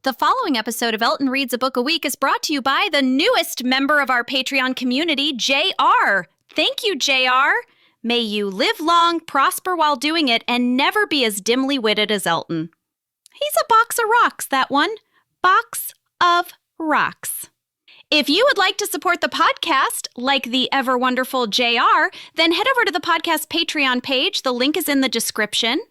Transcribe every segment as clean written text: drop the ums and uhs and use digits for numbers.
The following episode of Elton Reads a Book a Week is brought to you by the newest member of our Patreon community, JR. Thank you, JR. May you live long, prosper while doing it, and never be as dimly witted as Elton. He's a box of rocks, that one. Box of rocks. If you would like to support the podcast, like the ever-wonderful JR, then head over to the podcast Patreon page. The link is in the description.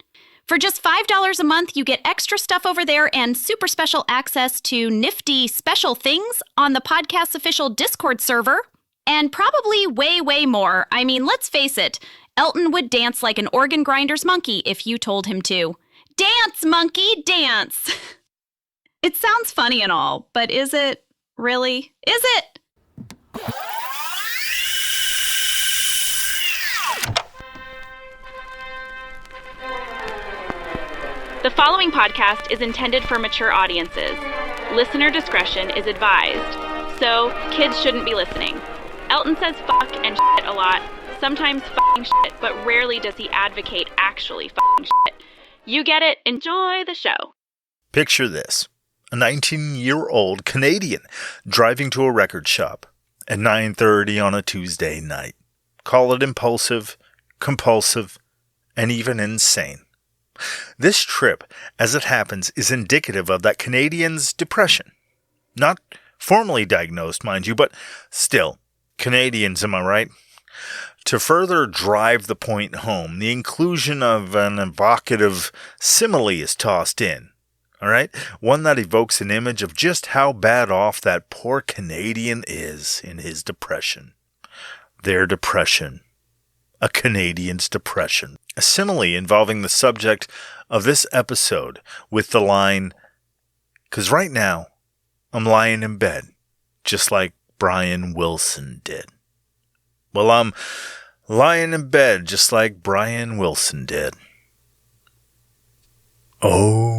For just $5 a month, you get extra stuff over there and super special access to nifty special things on the podcast's official Discord server, and probably way, way more. I mean, let's face it, Elton would dance like an organ grinder's monkey if you told him to. Dance, monkey, dance! It sounds funny and all, but is it really? Is it? The following podcast is intended for mature audiences. Listener discretion is advised. So, kids shouldn't be listening. Elton says fuck and shit a lot, sometimes fucking shit, but rarely does he advocate actually fucking shit. You get it. Enjoy the show. Picture this. A 19-year-old Canadian driving to a record shop at 9:30 on a Tuesday night. Call it impulsive, compulsive, and even insane. This trip, as it happens, is indicative of that Canadian's depression. Not formally diagnosed, mind you, but still, Canadians, am I right? To further drive the point home, the inclusion of an evocative simile is tossed in. All right? One that evokes an image of just how bad off that poor Canadian is in his depression. Their depression. A Canadian's depression. A simile involving the subject of this episode with the line, "'Cause right now, I'm lying in bed, just like Brian Wilson did." Well, I'm lying in bed just like Brian Wilson did. Oh,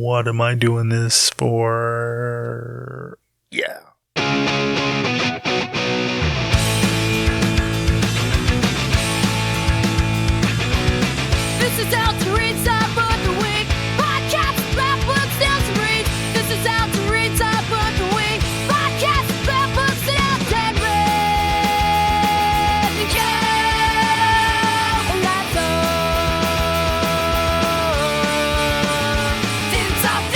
what am I doing this for? Yeah. This is Elton Reads a Book a Week. Podcast about books Elton reads. This is Elton Reads a Book a Week. Podcast about books that Elton reads. Yeah, that's all. Since I've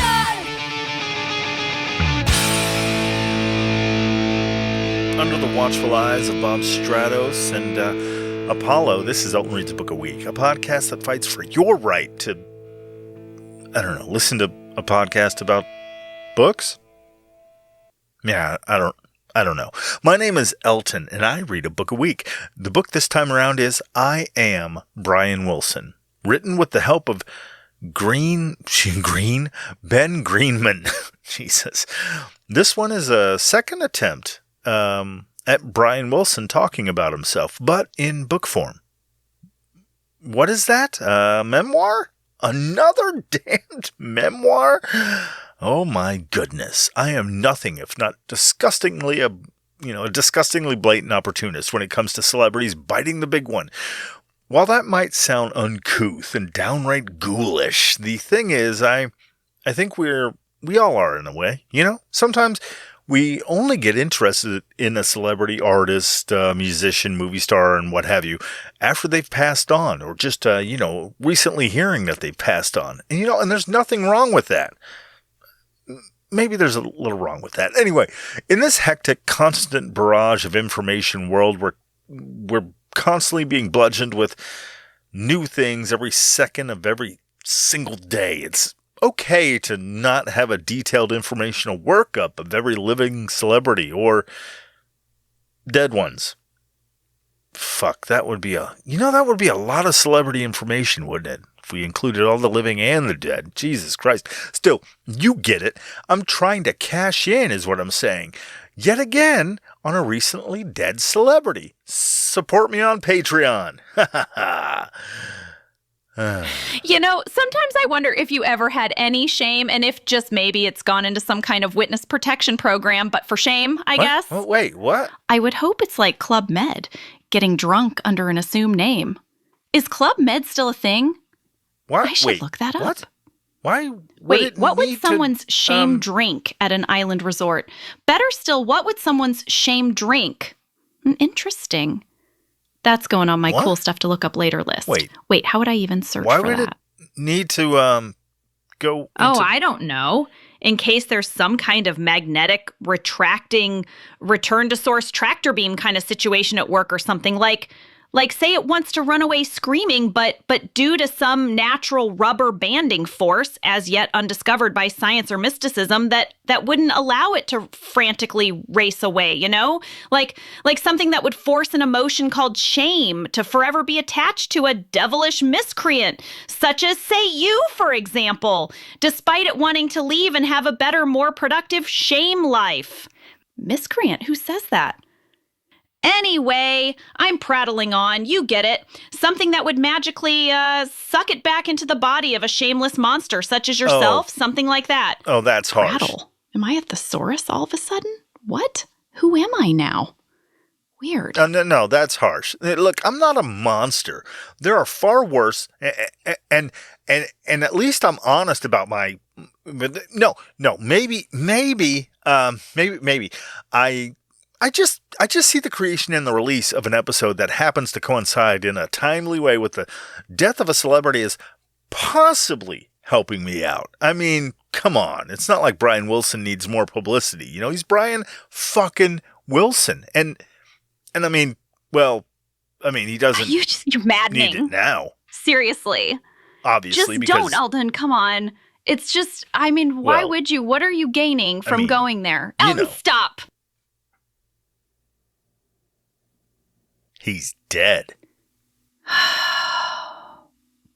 done. Under the watchful eyes of Bob Stratos and Apollo, this is Elton Reads a Book a Week, a podcast that fights for your right to, listen to a podcast about books? Yeah, I don't know. My name is Elton, and I read a book a week. The book this time around is I Am Brian Wilson, written with the help of Ben Greenman. Jesus. This one is a second attempt at Brian Wilson talking about himself, but in book form. What is that? Memoir? Another damned memoir? Oh my goodness. I am nothing if not a disgustingly blatant opportunist when it comes to celebrities biting the big one. While that might sound uncouth and downright ghoulish, the thing is, I think we all are in a way, Sometimes we only get interested in a celebrity, artist, musician, movie star, and what have you after they've passed on, or just, recently hearing that they've passed on. And, and there's nothing wrong with that. Maybe there's a little wrong with that. Anyway, in this hectic, constant barrage of information world, we're constantly being bludgeoned with new things every second of every single day. It's okay to not have a detailed informational workup of every living celebrity or dead ones. Fuck, that would be a lot of celebrity information, wouldn't it? If we included all the living and the dead. Jesus Christ. Still, you get it. I'm trying to cash in is what I'm saying. Yet again, on a recently dead celebrity. Support me on Patreon. Ha ha ha. Sometimes I wonder if you ever had any shame, and if just maybe it's gone into some kind of witness protection program, but for shame, I guess. Oh, wait, what? I would hope it's like Club Med, getting drunk under an assumed name. Is Club Med still a thing? What? I should look that up. What? Why would Wait, it what would need someone's to, shame drink at an island resort? Better still, what would someone's shame drink? Interesting. That's going on my What? cool stuff to look up later list. Wait, how would I even search why for would that? it need to go Oh, into- I don't know. In case there's some kind of magnetic retracting return to source tractor beam kind of situation at work or something like say it wants to run away screaming, but due to some natural rubber banding force as yet undiscovered by science or mysticism that wouldn't allow it to frantically race away, you know? Like something that would force an emotion called shame to forever be attached to a devilish miscreant, such as, say, you, for example, despite it wanting to leave and have a better, more productive shame life. Miscreant? Who says that? Anyway, I'm prattling on. You get it. Something that would magically suck it back into the body of a shameless monster, such as yourself. Something like that. Oh, that's harsh. Prattle. Am I a thesaurus all of a sudden? What? Who am I now? Weird. No, that's harsh. Look, I'm not a monster. There are far worse, and at least I'm honest about my. No, maybe. I just see the creation and the release of an episode that happens to coincide in a timely way with the death of a celebrity as possibly helping me out. I mean, come on. It's not like Brian Wilson needs more publicity. You know, he's Brian fucking Wilson. And I mean, he doesn't You're maddening. need it now. Seriously. Obviously, Just because don't, Elton. Come on. It's just, I mean, why would you? What are you gaining from going there? Elton, stop. He's dead.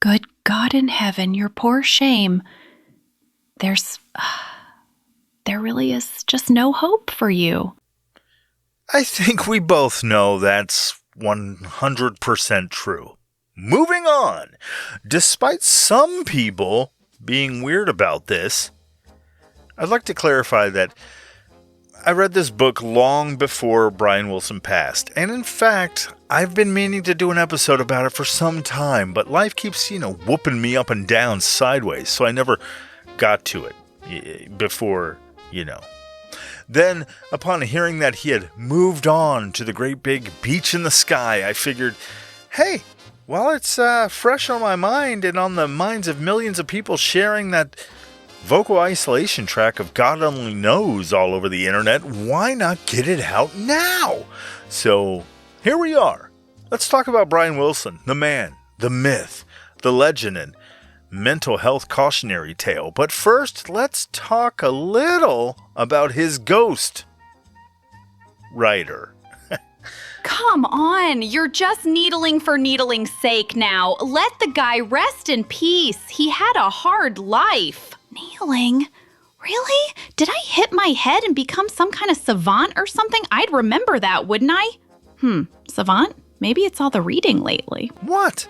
Good God in heaven, your poor shame. There really is just no hope for you. I think we both know that's 100% true. Moving on. Despite some people being weird about this, I'd like to clarify that I read this book long before Brian Wilson passed, and in fact, I've been meaning to do an episode about it for some time, but life keeps, whooping me up and down sideways, so I never got to it before, Then, upon hearing that he had moved on to the great big beach in the sky, I figured, hey, while it's fresh on my mind and on the minds of millions of people sharing that vocal isolation track of God Only Knows all over the internet, why not get it out now? So, here we are. Let's talk about Brian Wilson, the man, the myth, the legend, and mental health cautionary tale. But first, let's talk a little about his ghost writer. Come on, you're just needling for needling's sake now. Let the guy rest in peace. He had a hard life. Kneeling? Really? Did I hit my head and become some kind of savant or something? I'd remember that, wouldn't I? Savant? Maybe it's all the reading lately. What?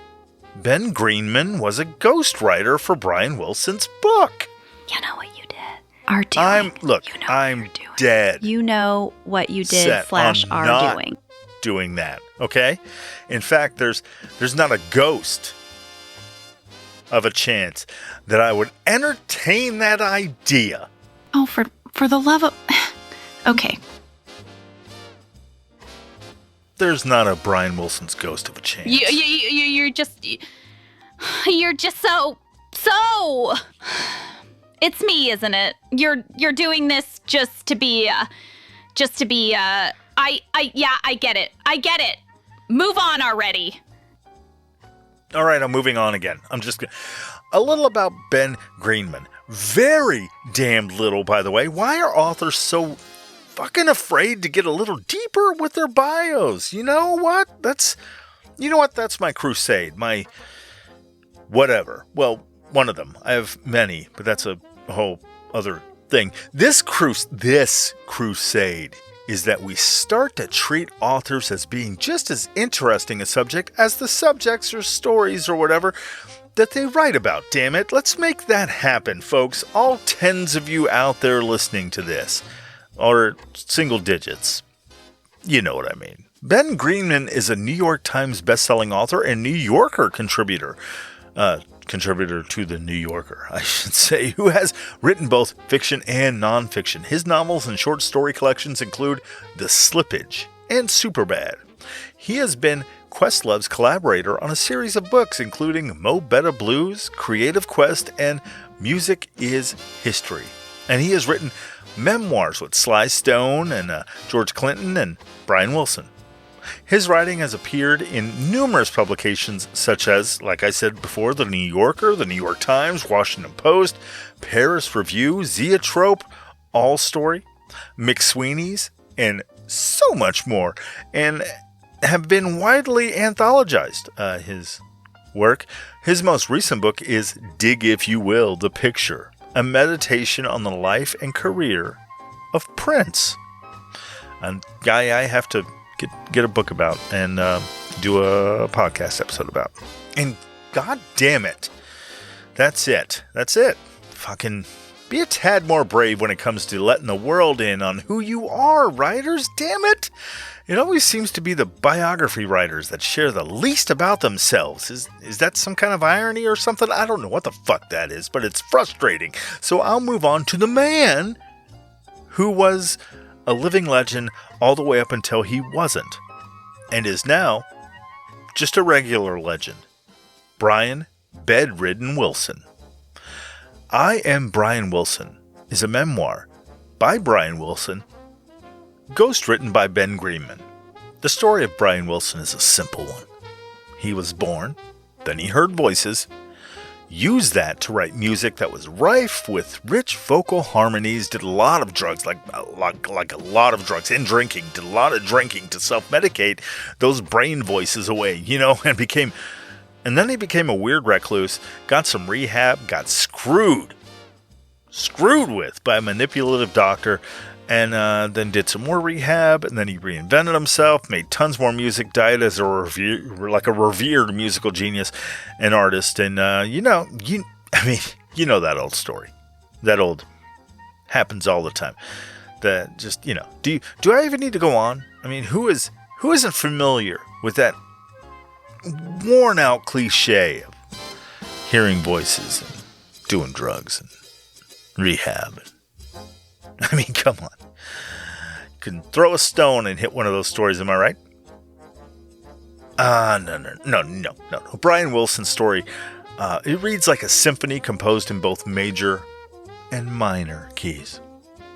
Ben Greenman was a ghostwriter for Brian Wilson's book. You know what you did. Are doing. I'm dead. You know what you did Set / on are not doing. Doing that, okay? In fact, there's not a ghost of a chance that I would entertain that idea. Oh, for the love of... Okay. There's not a Brian Wilson's ghost of a chance. You're just so... It's me, isn't it? You're doing this just to be... I get it. I get it. Move on already. All right, I'm moving on again. A little about Ben Greenman. Very damned little, by the way. Why are authors so fucking afraid to get a little deeper with their bios? You know what? That's my crusade. My whatever. Well, one of them. I have many, but that's a whole other thing. This crusade is that we start to treat authors as being just as interesting a subject as the subjects or stories or whatever that they write about. Damn it, let's make that happen, folks. All tens of you out there listening to this, or single digits. You know what I mean. Ben Greenman is a New York Times bestselling author and New Yorker contributor. contributor to The New Yorker, I should say, who has written both fiction and nonfiction. His novels and short story collections include The Slippage and Superbad. He has been Questlove's collaborator on a series of books, including Mo Better Blues, Creative Quest, and Music is History. And he has written memoirs with Sly Stone and George Clinton and Brian Wilson. His writing has appeared in numerous publications such as, like I said before, The New Yorker, The New York Times, Washington Post, Paris Review, Zoetrope, All Story, McSweeney's, and so much more, and have been widely anthologized. His work. His most recent book is Dig If You Will, The Picture, a meditation on the life and career of Prince. A guy I have to get a book about and do a podcast episode about. And god damn it, that's it. Fucking be a tad more brave when it comes to letting the world in on who you are, writers. Damn it. It always seems to be the biography writers that share the least about themselves. Is that some kind of irony or something? I don't know what the fuck that is, but it's frustrating. So I'll move on to the man who was a living legend all the way up until he wasn't, and is now just a regular legend. Brian Bedridden Wilson. I Am Brian Wilson is a memoir by Brian Wilson, ghostwritten by Ben Greenman. The story of Brian Wilson is a simple one. He was born, then he heard voices, used that to write music that was rife with rich vocal harmonies, did a lot of drugs, like a lot of drugs, and drinking, did a lot of drinking to self-medicate those brain voices away, and then he became a weird recluse, got some rehab, got screwed with by a manipulative doctor, and then did some more rehab, and then he reinvented himself, made tons more music, died as a revered musical genius and artist, and you know that old story. That old happens all the time. That just, do I even need to go on? I mean, who isn't familiar with that worn out cliche of hearing voices and doing drugs and rehab? I mean, come on. You can throw a stone and hit one of those stories, am I right? No. Brian Wilson's story, it reads like a symphony composed in both major and minor keys.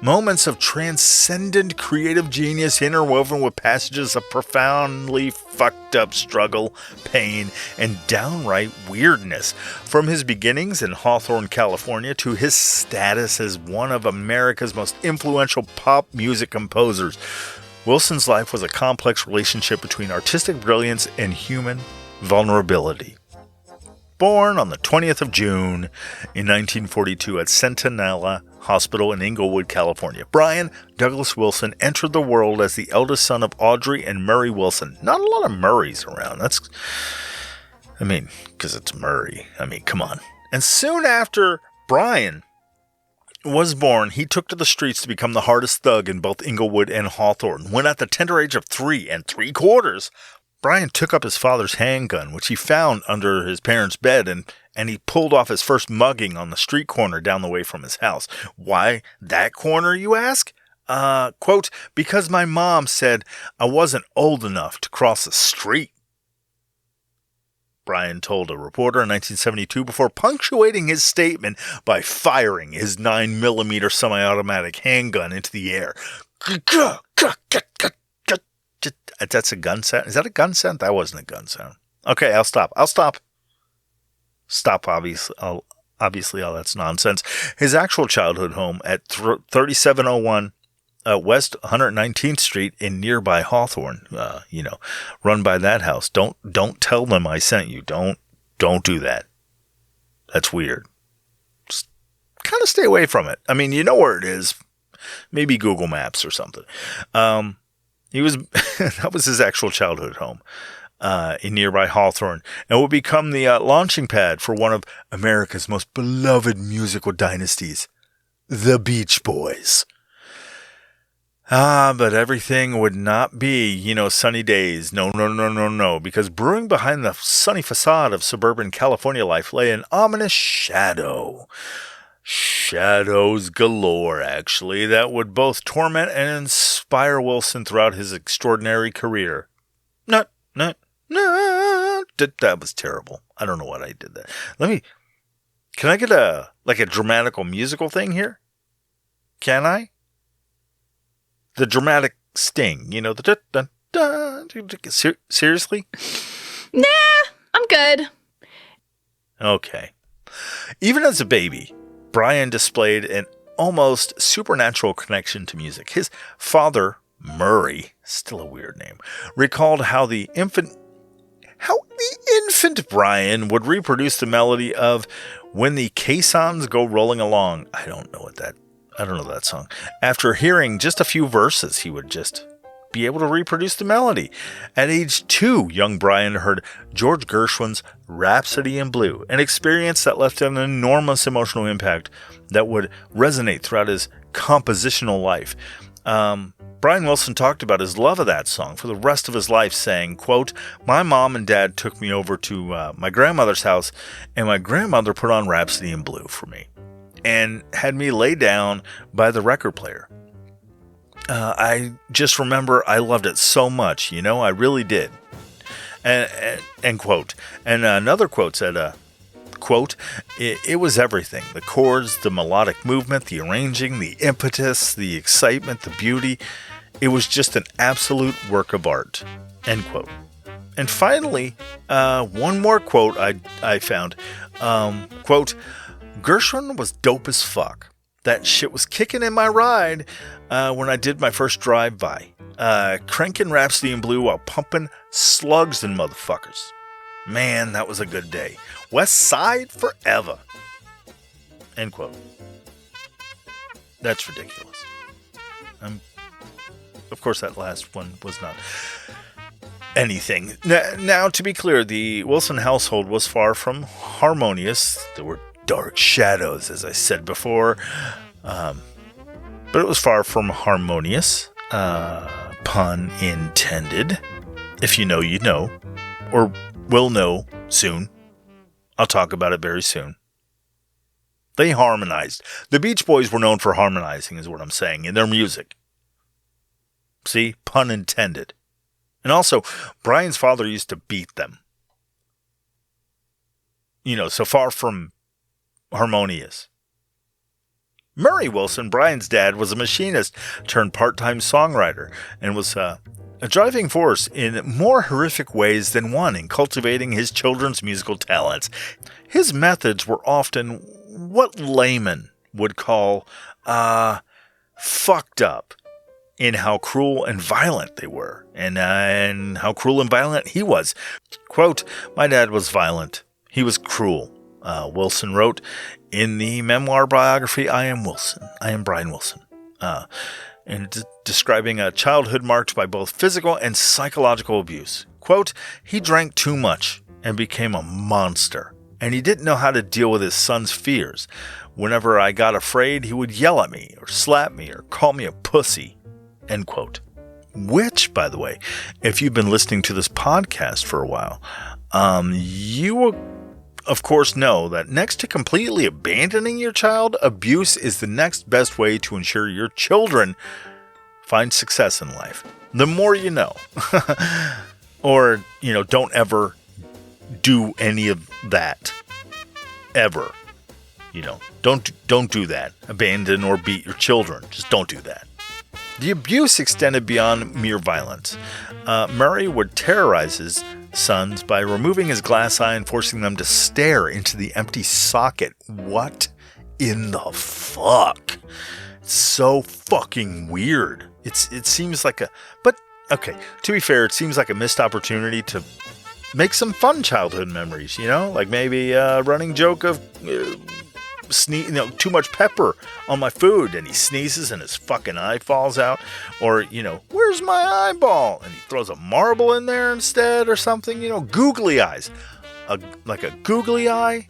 Moments of transcendent creative genius interwoven with passages of profoundly fucked up struggle, pain, and downright weirdness. From his beginnings in Hawthorne, California, to his status as one of America's most influential pop music composers, Wilson's life was a complex relationship between artistic brilliance and human vulnerability. Born on the 20th of June in 1942 at Centinela Hospital in Inglewood, California, Brian Douglas Wilson entered the world as the eldest son of Audrey and Murray Wilson. Not a lot of Murrays around. Because it's Murray. Come on. And soon after Brian was born, he took to the streets to become the hardest thug in both Inglewood and Hawthorne. When at the tender age of 3 3/4, Brian took up his father's handgun, which he found under his parents' bed, and he pulled off his first mugging on the street corner down the way from his house. Why that corner, you ask? Quote, because my mom said I wasn't old enough to cross the street, Brian told a reporter in 1972 before punctuating his statement by firing his 9mm semi-automatic handgun into the air. That's a gun sound? Is that a gun sound? That wasn't a gun sound. Okay, I'll stop. Stop, obviously. Obviously, all that's nonsense. His actual childhood home at 3701 West 119th Street in nearby Hawthorne, run by that house. Don't tell them I sent you. Don't do that. That's weird. Just kind of stay away from it. You know where it is. Maybe Google Maps or something. That was his actual childhood home in nearby Hawthorne, and would become the launching pad for one of America's most beloved musical dynasties, the Beach Boys. But everything would not be, sunny days. No, no, no, no, no. Because brewing behind the sunny facade of suburban California life lay an ominous shadow. Shadows galore, actually, that would both torment and inspire Wilson throughout his extraordinary career. No. That was terrible. I don't know what I did that. Can I get a dramatical musical thing here? Can I? The dramatic sting, the dun. Seriously? Nah, I'm good. Okay. Even as a baby, Brian displayed an almost supernatural connection to music. His father, Murray, still a weird name, recalled how the infant Brian would reproduce the melody of When the Caissons Go Rolling Along. I don't know that song. After hearing just a few verses, he would just be able to reproduce the melody. At age 2, young Brian heard George Gershwin's Rhapsody in Blue, an experience that left an enormous emotional impact that would resonate throughout his compositional life. Brian Wilson talked about his love of that song for the rest of his life, saying, quote, "My mom and dad took me over to my grandmother's house, and my grandmother put on Rhapsody in Blue for me and had me lay down by the record player. I just remember I loved it so much, I really did." And quote. And another quote said, quote, it was everything. The chords, the melodic movement, the arranging, the impetus, the excitement, the beauty. It was just an absolute work of art, end quote. And finally, one more quote I found, quote, "Gershwin was dope as fuck. That shit was kicking in my ride when I did my first drive-by. Cranking Rhapsody in Blue while pumping slugs and motherfuckers. Man, that was a good day. West Side forever." End quote. That's ridiculous. Of course, that last one was not anything. Now, to be clear, the Wilson household was far from harmonious. There were dark shadows, as I said before. But it was far from harmonious. Pun intended. If you know, you know. Or will know soon. I'll talk about it very soon. They harmonized. The Beach Boys were known for harmonizing, is what I'm saying, in their music. See? Pun intended. And also, Brian's father used to beat them. So far from harmonious. Murray Wilson, Brian's dad, was a machinist turned part-time songwriter and was a driving force in more horrific ways than one in cultivating his children's musical talents. His methods were often what laymen would call fucked up in how cruel and violent they were, and how cruel and violent he was. Quote, "My dad was violent. He was cruel," Wilson wrote in the memoir biography, I Am Wilson. I Am Brian Wilson. And describing a childhood marked by both physical and psychological abuse. Quote, "He drank too much and became a monster, and he didn't know how to deal with his son's fears. Whenever I got afraid, he would yell at me or slap me or call me a pussy." End quote. Which, by the way, if you've been listening to this podcast for a while, you will, of course, know that next to completely abandoning your child, abuse is the next best way to ensure your children find success in life. The more you know. Or, don't ever do any of that. Ever. Don't do that. Abandon or beat your children. Just don't do that. The abuse extended beyond mere violence. Murray would terrorize his sons by removing his glass eye and forcing them to stare into the empty socket. What in the fuck? It's so fucking weird. It seems like but okay, to be fair, it seems like a missed opportunity to make some fun childhood memories, like maybe a running joke of too much pepper on my food, and he sneezes and his fucking eye falls out, or where's my eyeball, and he throws a marble in there instead or something. Googly eyes, like a googly eye,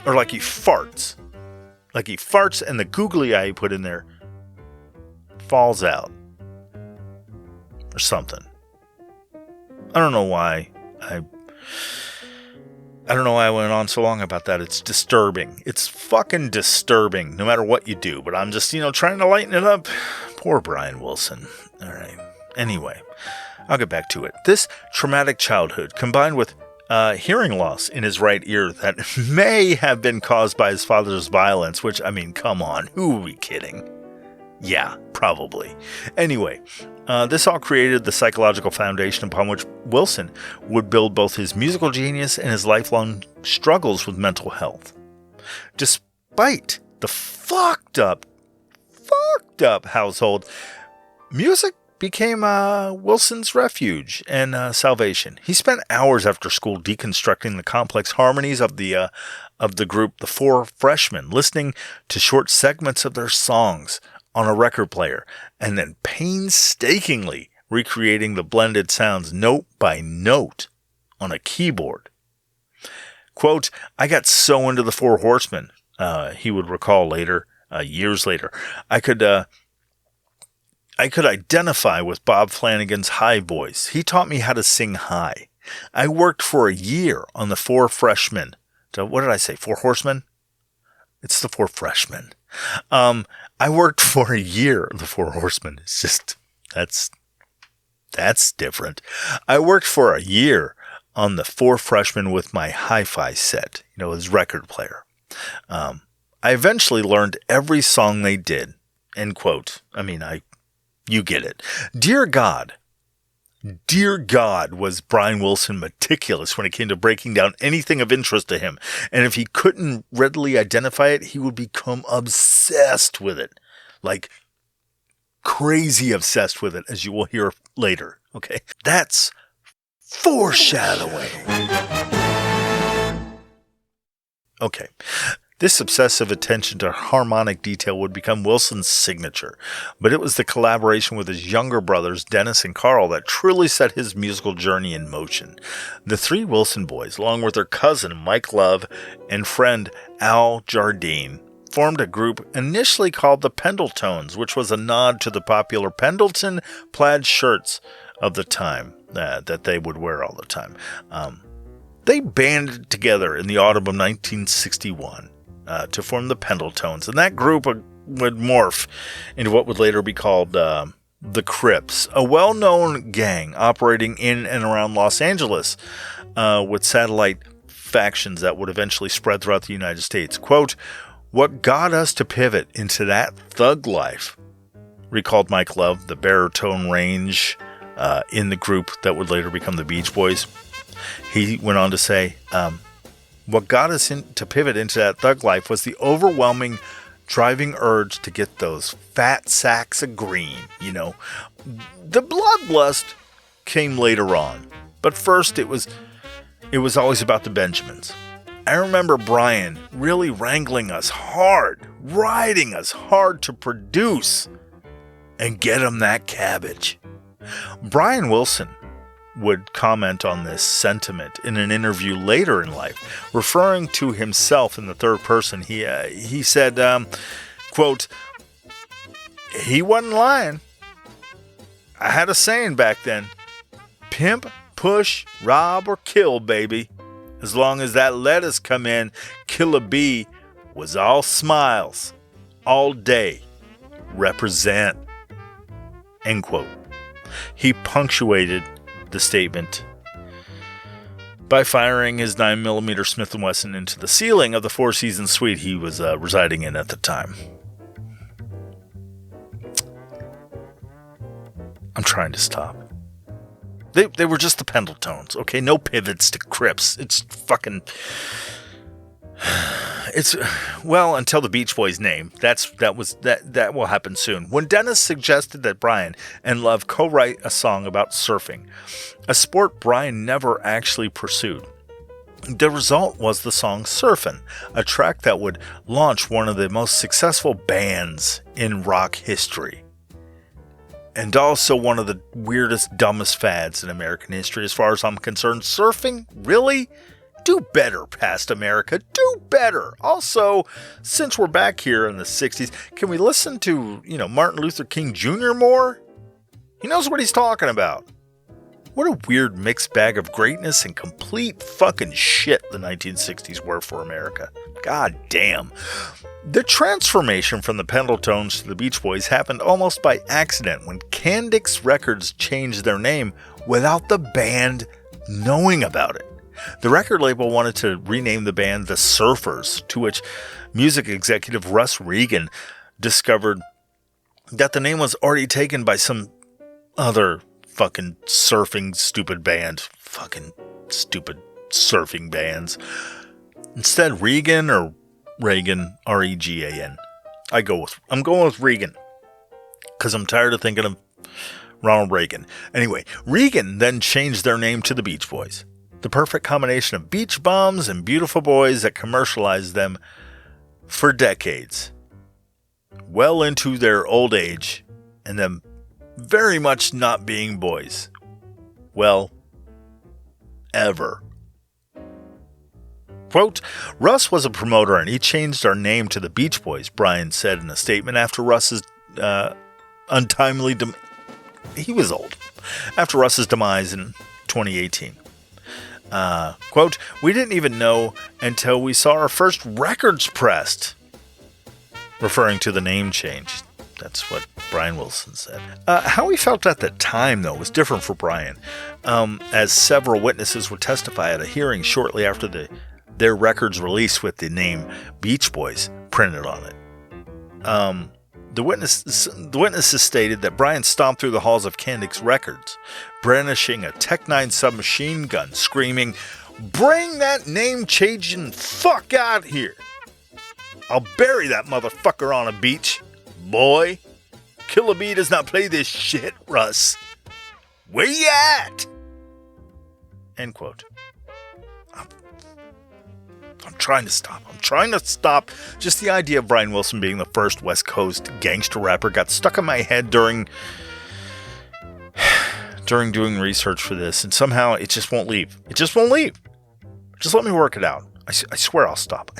or like he farts and the googly eye he put in there falls out. or something. I don't know why I don't know why I went on so long about that. It's disturbing. It's fucking disturbing, no matter what you do. But I'm just, trying to lighten it up. Poor Brian Wilson. All right. Anyway, I'll get back to it. This traumatic childhood, combined with hearing loss in his right ear that may have been caused by his father's violence, which, come on, who are we kidding? Yeah, probably. Anyway, this all created the psychological foundation upon which Wilson would build both his musical genius and his lifelong struggles with mental health. Despite the fucked up household, music became Wilson's refuge and salvation. He spent hours after school deconstructing the complex harmonies of the group, the Four Freshmen, listening to short segments of their songs on a record player, and then painstakingly recreating the blended sounds note by note on a keyboard. Quote, I got so into the Four Horsemen, he would recall later, years later. I could identify with Bob Flanagan's high voice. He taught me how to sing high. I worked for a year on the Four Freshmen. What did I say? Four Horsemen? It's the Four Freshmen. I worked for a year on the Four Horsemen. It's just, that's different. I worked for a year on the Four Freshmen with my hi-fi set, his record player. I eventually learned every song they did. End quote. You get it. Dear God, was Brian Wilson meticulous when it came to breaking down anything of interest to him. And if he couldn't readily identify it, he would become obsessed with it. Like crazy obsessed with it, as you will hear later. Okay? That's foreshadowing. Okay. This obsessive attention to harmonic detail would become Wilson's signature, but it was the collaboration with his younger brothers, Dennis and Carl, that truly set his musical journey in motion. The three Wilson boys, along with their cousin Mike Love and friend Al Jardine, formed a group initially called the Pendletones, which was a nod to the popular Pendleton plaid shirts of the time that they would wear all the time. They banded together in the autumn of 1961. To form the Pendletones, and that group would morph into what would later be called the Crips, a well-known gang operating in and around Los Angeles with satellite factions that would eventually spread throughout the United States. Quote, what got us to pivot into that thug life, recalled Mike Love, the baritone range in the group that would later become the Beach Boys. He went on to say, what got us to pivot into that thug life was the overwhelming driving urge to get those fat sacks of green, The bloodlust came later on, but first it was always about the Benjamins. I remember Brian really wrangling us hard, riding us hard to produce and get him that cabbage. Brian Wilson would comment on this sentiment in an interview later in life, referring to himself in the third person. He said, quote, he wasn't lying. I had a saying back then, pimp, push, rob, or kill, baby. As long as that lettuce come in, Killa-B was all smiles, all day. Represent. End quote. He punctuated the statement by firing his 9mm Smith & Wesson into the ceiling of the Four Seasons suite he was residing in at the time. I'm trying to stop. They were just the Pendletones, okay? No pivots to Crips. It's fucking... until the Beach Boys name. That will happen soon. When Dennis suggested that Brian and Love co-write a song about surfing, a sport Brian never actually pursued, the result was the song Surfin', a track that would launch one of the most successful bands in rock history. And also one of the weirdest, dumbest fads in American history as far as I'm concerned. Surfing? Really? Do better, past America. Do better. Also, since we're back here in the 60s, can we listen to, Martin Luther King Jr. more? He knows what he's talking about. What a weird mixed bag of greatness and complete fucking shit the 1960s were for America. God damn. The transformation from the Pendletones to the Beach Boys happened almost by accident when Candix Records changed their name without the band knowing about it. The record label wanted to rename the band the Surfers, to which music executive Russ Regan discovered that the name was already taken by some other fucking surfing stupid band. Fucking stupid surfing bands. Instead, Regan or Reagan, R-E-G-A-N. I'm going with Regan, because I'm tired of thinking of Ronald Reagan. Anyway, Regan then changed their name to the Beach Boys. The perfect combination of beach bums and beautiful boys that commercialized them for decades. Well into their old age, and them very much not being boys. Well, ever. Quote, Russ was a promoter and he changed our name to the Beach Boys, Brian said in a statement after Russ's untimely he was old. After Russ's demise in 2018. Quote, we didn't even know until we saw our first records pressed. Referring to the name change. That's what Brian Wilson said. How he felt at the time, though, was different for Brian, as several witnesses would testify at a hearing shortly after their records release with the name Beach Boys printed on it. The witnesses stated that Brian stomped through the halls of Candix Records, brandishing a Tech 9 submachine gun, screaming, "Bring that name-changing fuck out here! I'll bury that motherfucker on a beach, boy! Killa-B does not play this shit, Russ! Where you at?" End quote. I'm trying to stop. Just the idea of Brian Wilson being the first West Coast gangster rapper got stuck in my head during doing research for this, and somehow it just won't leave. Just let me work it out. I swear I'll stop.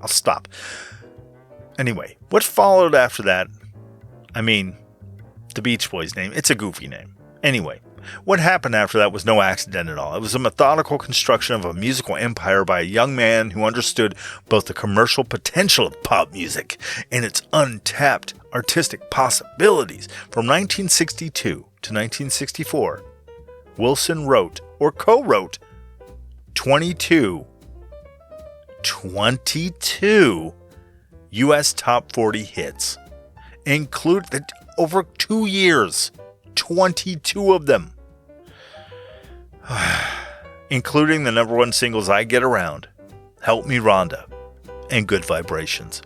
I'll stop. Anyway, what followed after that? I mean, the Beach Boys name. It's a goofy name. Anyway, what happened after that was no accident at all. It was a methodical construction of a musical empire by a young man who understood both the commercial potential of pop music and its untapped artistic possibilities. From 1962 to 1964, Wilson wrote or co-wrote 22 U.S. top 40 hits, include over 2 years, 22 of them. Including the number one singles I Get Around, Help Me Rhonda, and Good Vibrations.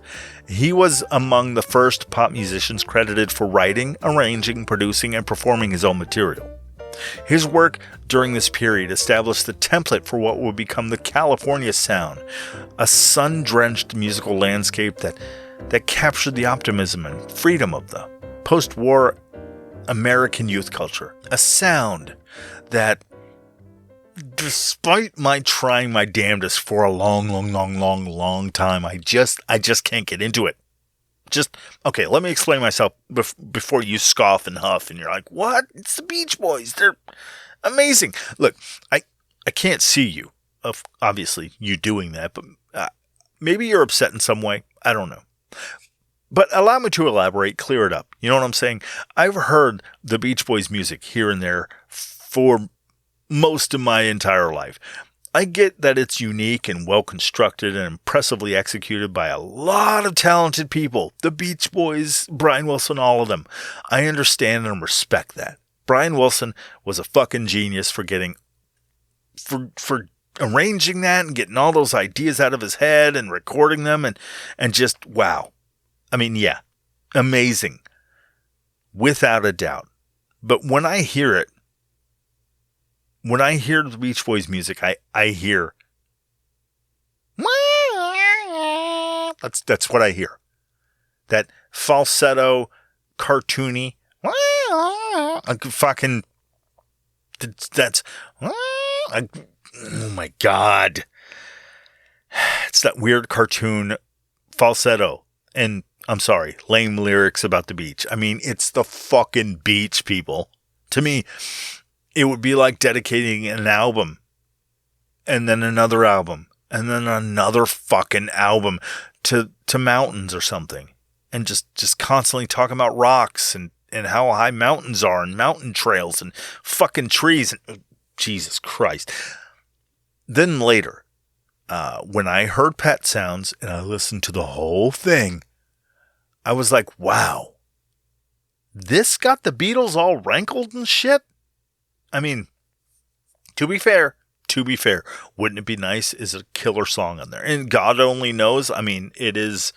He was among the first pop musicians credited for writing, arranging, producing, and performing his own material. His work during this period established the template for what would become the California sound, a sun-drenched musical landscape that captured the optimism and freedom of the post-war American youth culture. A sound that, despite my trying my damnedest for a long time, I just can't get into it. Okay, let me explain myself before you scoff and huff and you're like, what? It's the Beach Boys. They're amazing. Look, I can't see you, obviously, you doing that, but maybe you're upset in some way. I don't know. But allow me to elaborate, clear it up. You know what I'm saying? I've heard the Beach Boys music here and there for most of my entire life. I get that it's unique and well-constructed and impressively executed by a lot of talented people. The Beach Boys, Brian Wilson, all of them. I understand and respect that. Brian Wilson was a fucking genius for arranging that and getting all those ideas out of his head and recording them and just, wow. I mean, yeah, amazing. Without a doubt. But when I hear the Beach Boys music, I hear, that's what I hear. That falsetto, cartoony, fucking, oh my God. It's that weird cartoon falsetto. And I'm sorry, lame lyrics about the beach. I mean, it's the fucking beach, people. To me, it would be like dedicating an album and then another album and then another fucking album to mountains or something. And just constantly talking about rocks and how high mountains are and mountain trails and fucking trees. And, Jesus Christ. Then later, when I heard Pet Sounds and I listened to the whole thing, I was like, wow, this got the Beatles all rankled and shit? I mean, to be fair, wouldn't it be nice is a killer song on there. And God Only Knows, I mean, it is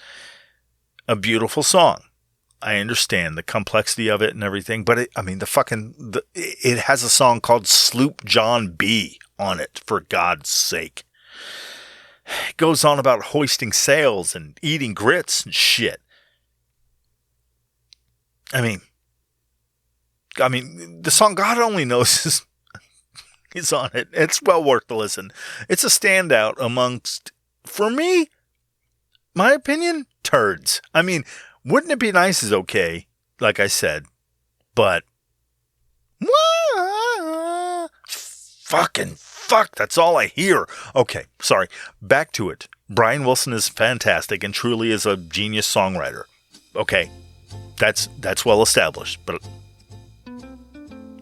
a beautiful song. I understand the complexity of it and everything, but it has a song called Sloop John B on it, for God's sake. It goes on about hoisting sails and eating grits and shit. I mean, the song God Only Knows is on it. It's well worth the listen. It's a standout amongst, for me, my opinion, turds. I mean, wouldn't it be nice is okay, like I said, but fucking fuck, that's all I hear. Okay, sorry. Back to it. Brian Wilson is fantastic and truly is a genius songwriter. Okay, that's well established, but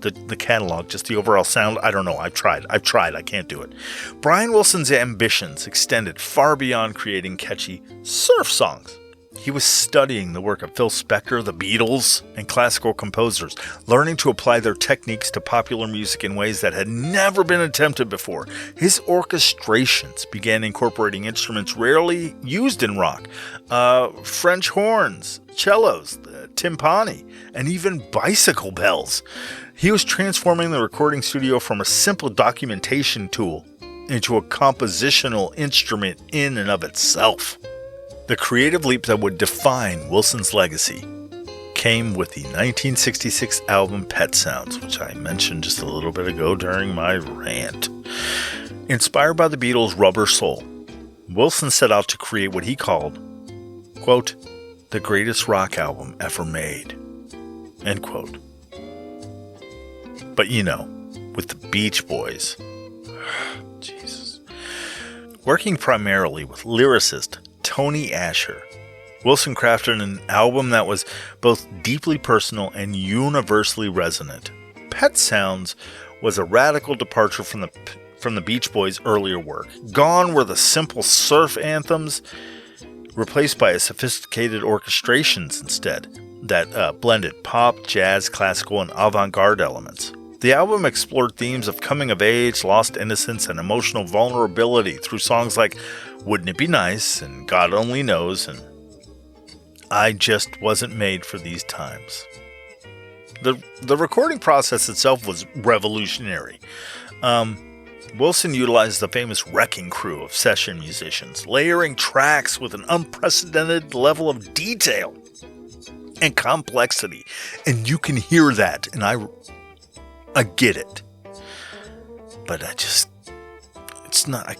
the catalog, just the overall sound, I don't know. I've tried. I can't do it. Brian Wilson's ambitions extended far beyond creating catchy surf songs. He was studying the work of Phil Spector, the Beatles, and classical composers, learning to apply their techniques to popular music in ways that had never been attempted before. His orchestrations began incorporating instruments rarely used in rock, French horns, cellos, timpani, and even bicycle bells. He was transforming the recording studio from a simple documentation tool into a compositional instrument in and of itself. The creative leap that would define Wilson's legacy came with the 1966 album Pet Sounds, which I mentioned just a little bit ago during my rant. Inspired by the Beatles' Rubber Soul, Wilson set out to create what he called, quote, the greatest rock album ever made, end quote. But you know, with the Beach Boys, Jesus. Working primarily with lyricist Tony Asher, Wilson crafted an album that was both deeply personal and universally resonant. Pet Sounds was a radical departure from the Beach Boys' earlier work. Gone were the simple surf anthems, replaced by sophisticated orchestrations instead that blended pop, jazz, classical, and avant-garde elements. The album explored themes of coming of age, lost innocence, and emotional vulnerability through songs like Wouldn't It Be Nice and God Only Knows and I Just Wasn't Made for These Times. The recording process itself was revolutionary. Wilson utilized the famous wrecking crew of session musicians, layering tracks with an unprecedented level of detail and complexity. And you can hear that, and I get it. But I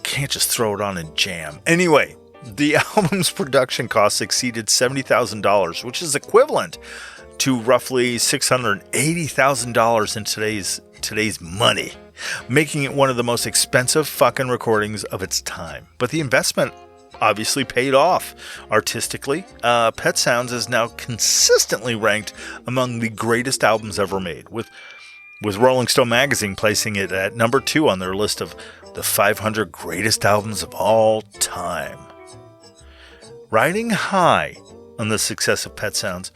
can't just throw it on and jam. Anyway, the album's production costs exceeded $70,000, which is equivalent to roughly $680,000 in today's money, making it one of the most expensive fucking recordings of its time. But the investment obviously paid off artistically. Pet Sounds is now consistently ranked among the greatest albums ever made, with Rolling Stone magazine placing it at number 2 on their list of the 500 greatest albums of all time. Riding high on the success of Pet Sounds,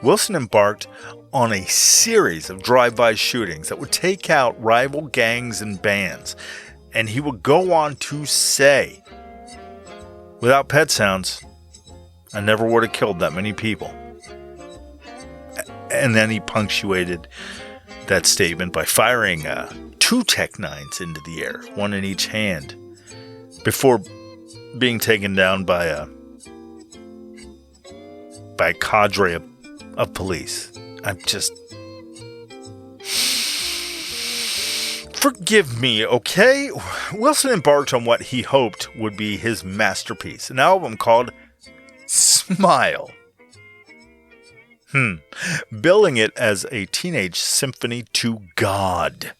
Wilson embarked on a series of drive-by shootings that would take out rival gangs and bands, and he would go on to say, without Pet Sounds, I never would have killed that many people. And then he punctuated that statement by firing 2 Tech-9s into the air, one in each hand, before being taken down by a cadre of police. Forgive me, okay? Wilson embarked on what he hoped would be his masterpiece, an album called Smile. billing it as a teenage symphony to God.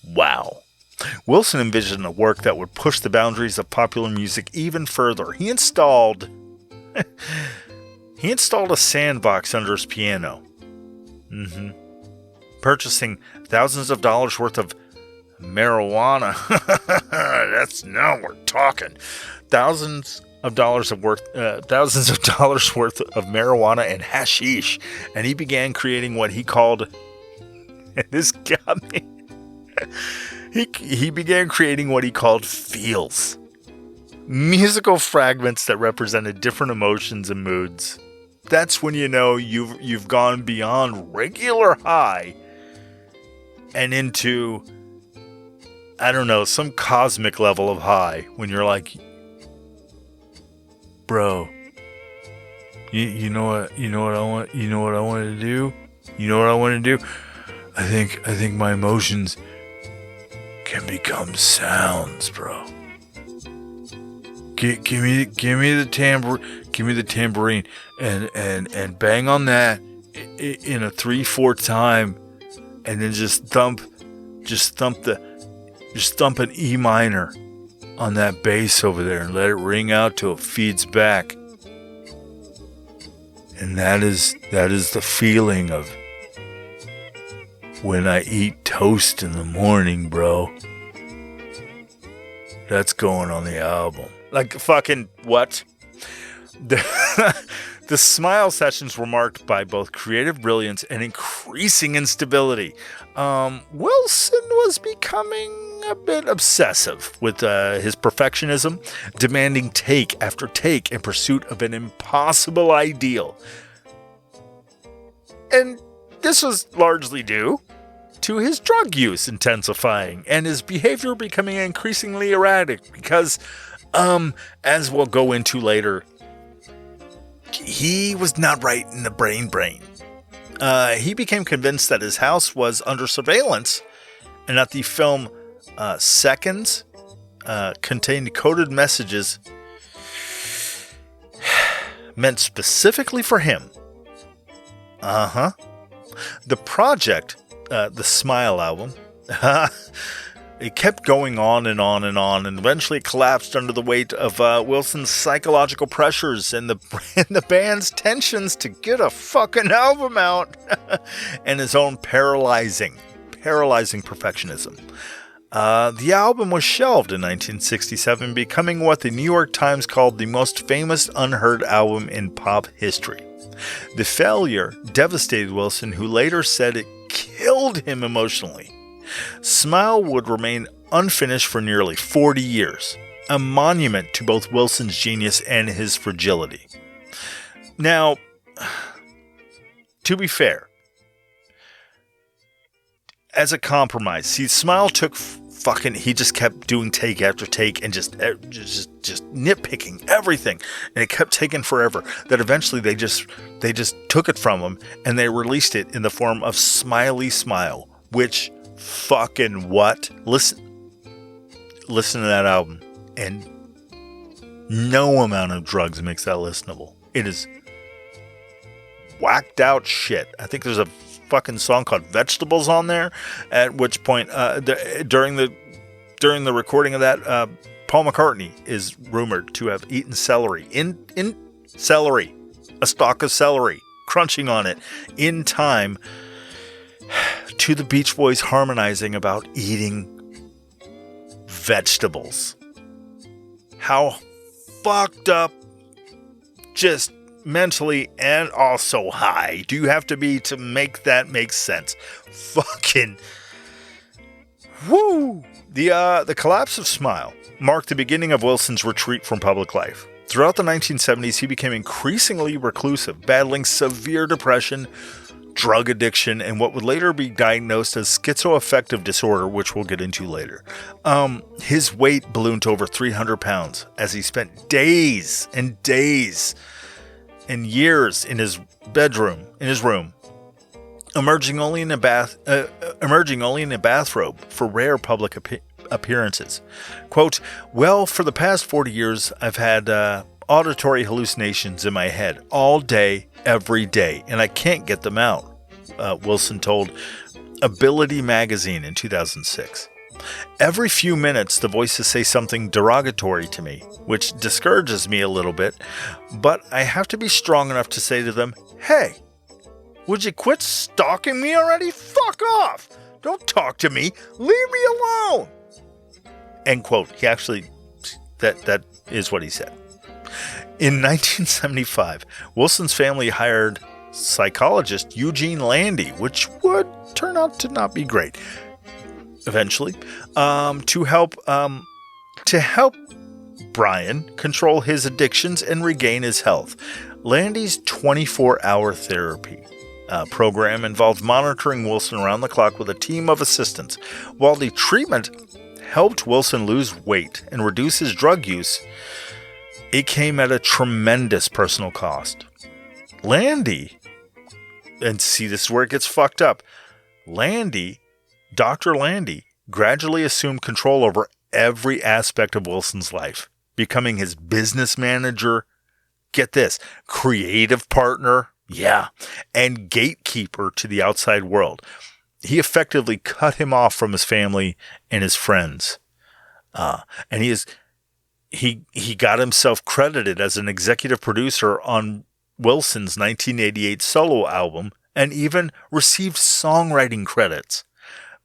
Wow. Wilson envisioned a work that would push the boundaries of popular music even further. He installed a sandbox under his piano. Purchasing thousands of dollars worth of marijuana. That's now we're talking. Thousands of dollars worth of marijuana and hashish, and he began creating what he called. This got me. He began creating what he called feels. Musical fragments that represented different emotions and moods. That's when you know you've gone beyond regular high and into, I don't know, some cosmic level of high when you're like, bro, you know what I want to do? You know what I want to do? I think my emotions can become sounds, bro. Give me the tambourine and bang on that in a 3/4 time, and then just thump an E minor on that bass over there and let it ring out till it feeds back. And that is the feeling of when I eat toast in the morning, bro. That's going on the album. Like fucking what? The Smile sessions were marked by both creative brilliance and increasing instability. Wilson was becoming a bit obsessive with his perfectionism, demanding take after take in pursuit of an impossible ideal. And this was largely due to his drug use intensifying and his behavior becoming increasingly erratic because, as we'll go into later, he was not right in the brain. He became convinced that his house was under surveillance and that the film Seconds contained coded messages meant specifically for him. The project, the Smile album, it kept going on and on and on, and eventually it collapsed under the weight of Wilson's psychological pressures and the band's tensions to get a fucking album out, and his own paralyzing perfectionism. The album was shelved in 1967, becoming what the New York Times called the most famous unheard album in pop history. The failure devastated Wilson, who later said it killed him emotionally. Smile would remain unfinished for nearly 40 years, a monument to both Wilson's genius and his fragility. Now, to be fair, as a compromise, see, Smile took he just kept doing take after take and just nitpicking everything, and it kept taking forever. That eventually they just took it from him and they released it in the form of Smiley Smile, which fucking what? Listen to that album, and no amount of drugs makes that listenable. It is whacked out shit. I think there's a fucking song called Vegetables on there, at which point during the recording of that, Paul McCartney is rumored to have eaten celery in celery, a stalk of celery, crunching on it in time to the Beach Boys harmonizing about eating vegetables. How fucked up, just mentally and also high do you have to be to make that make sense? Fucking woo! The collapse of Smile marked the beginning of Wilson's retreat from public life. Throughout the 1970s, he became increasingly reclusive, battling severe depression, drug addiction, and what would later be diagnosed as schizoaffective disorder, which we'll get into later. His weight ballooned to over 300 pounds as he spent days and days and years in his room, emerging only in a bathrobe for rare public appearances. Quote, "Well, for the past 40 years, I've had auditory hallucinations in my head all day, every day, and I can't get them out, Wilson told Ability magazine in 2006. Every few minutes, the voices say something derogatory to me, which discourages me a little bit, but I have to be strong enough to say to them, "Hey, would you quit stalking me already? Fuck off! Don't talk to me! Leave me alone!" End quote. He actually, that is what he said. In 1975, Wilson's family hired psychologist Eugene Landy, which would turn out to not be great eventually, to help Brian control his addictions and regain his health. Landy's 24-hour therapy program involved monitoring Wilson around the clock with a team of assistants. While the treatment helped Wilson lose weight and reduce his drug use, it came at a tremendous personal cost. Landy, and see, this is where it gets fucked up. Dr. Landy, gradually assumed control over every aspect of Wilson's life, becoming his business manager, get this, creative partner, and gatekeeper to the outside world. He effectively cut him off from his family and his friends. And he got himself credited as an executive producer on Wilson's 1988 solo album and even received songwriting credits.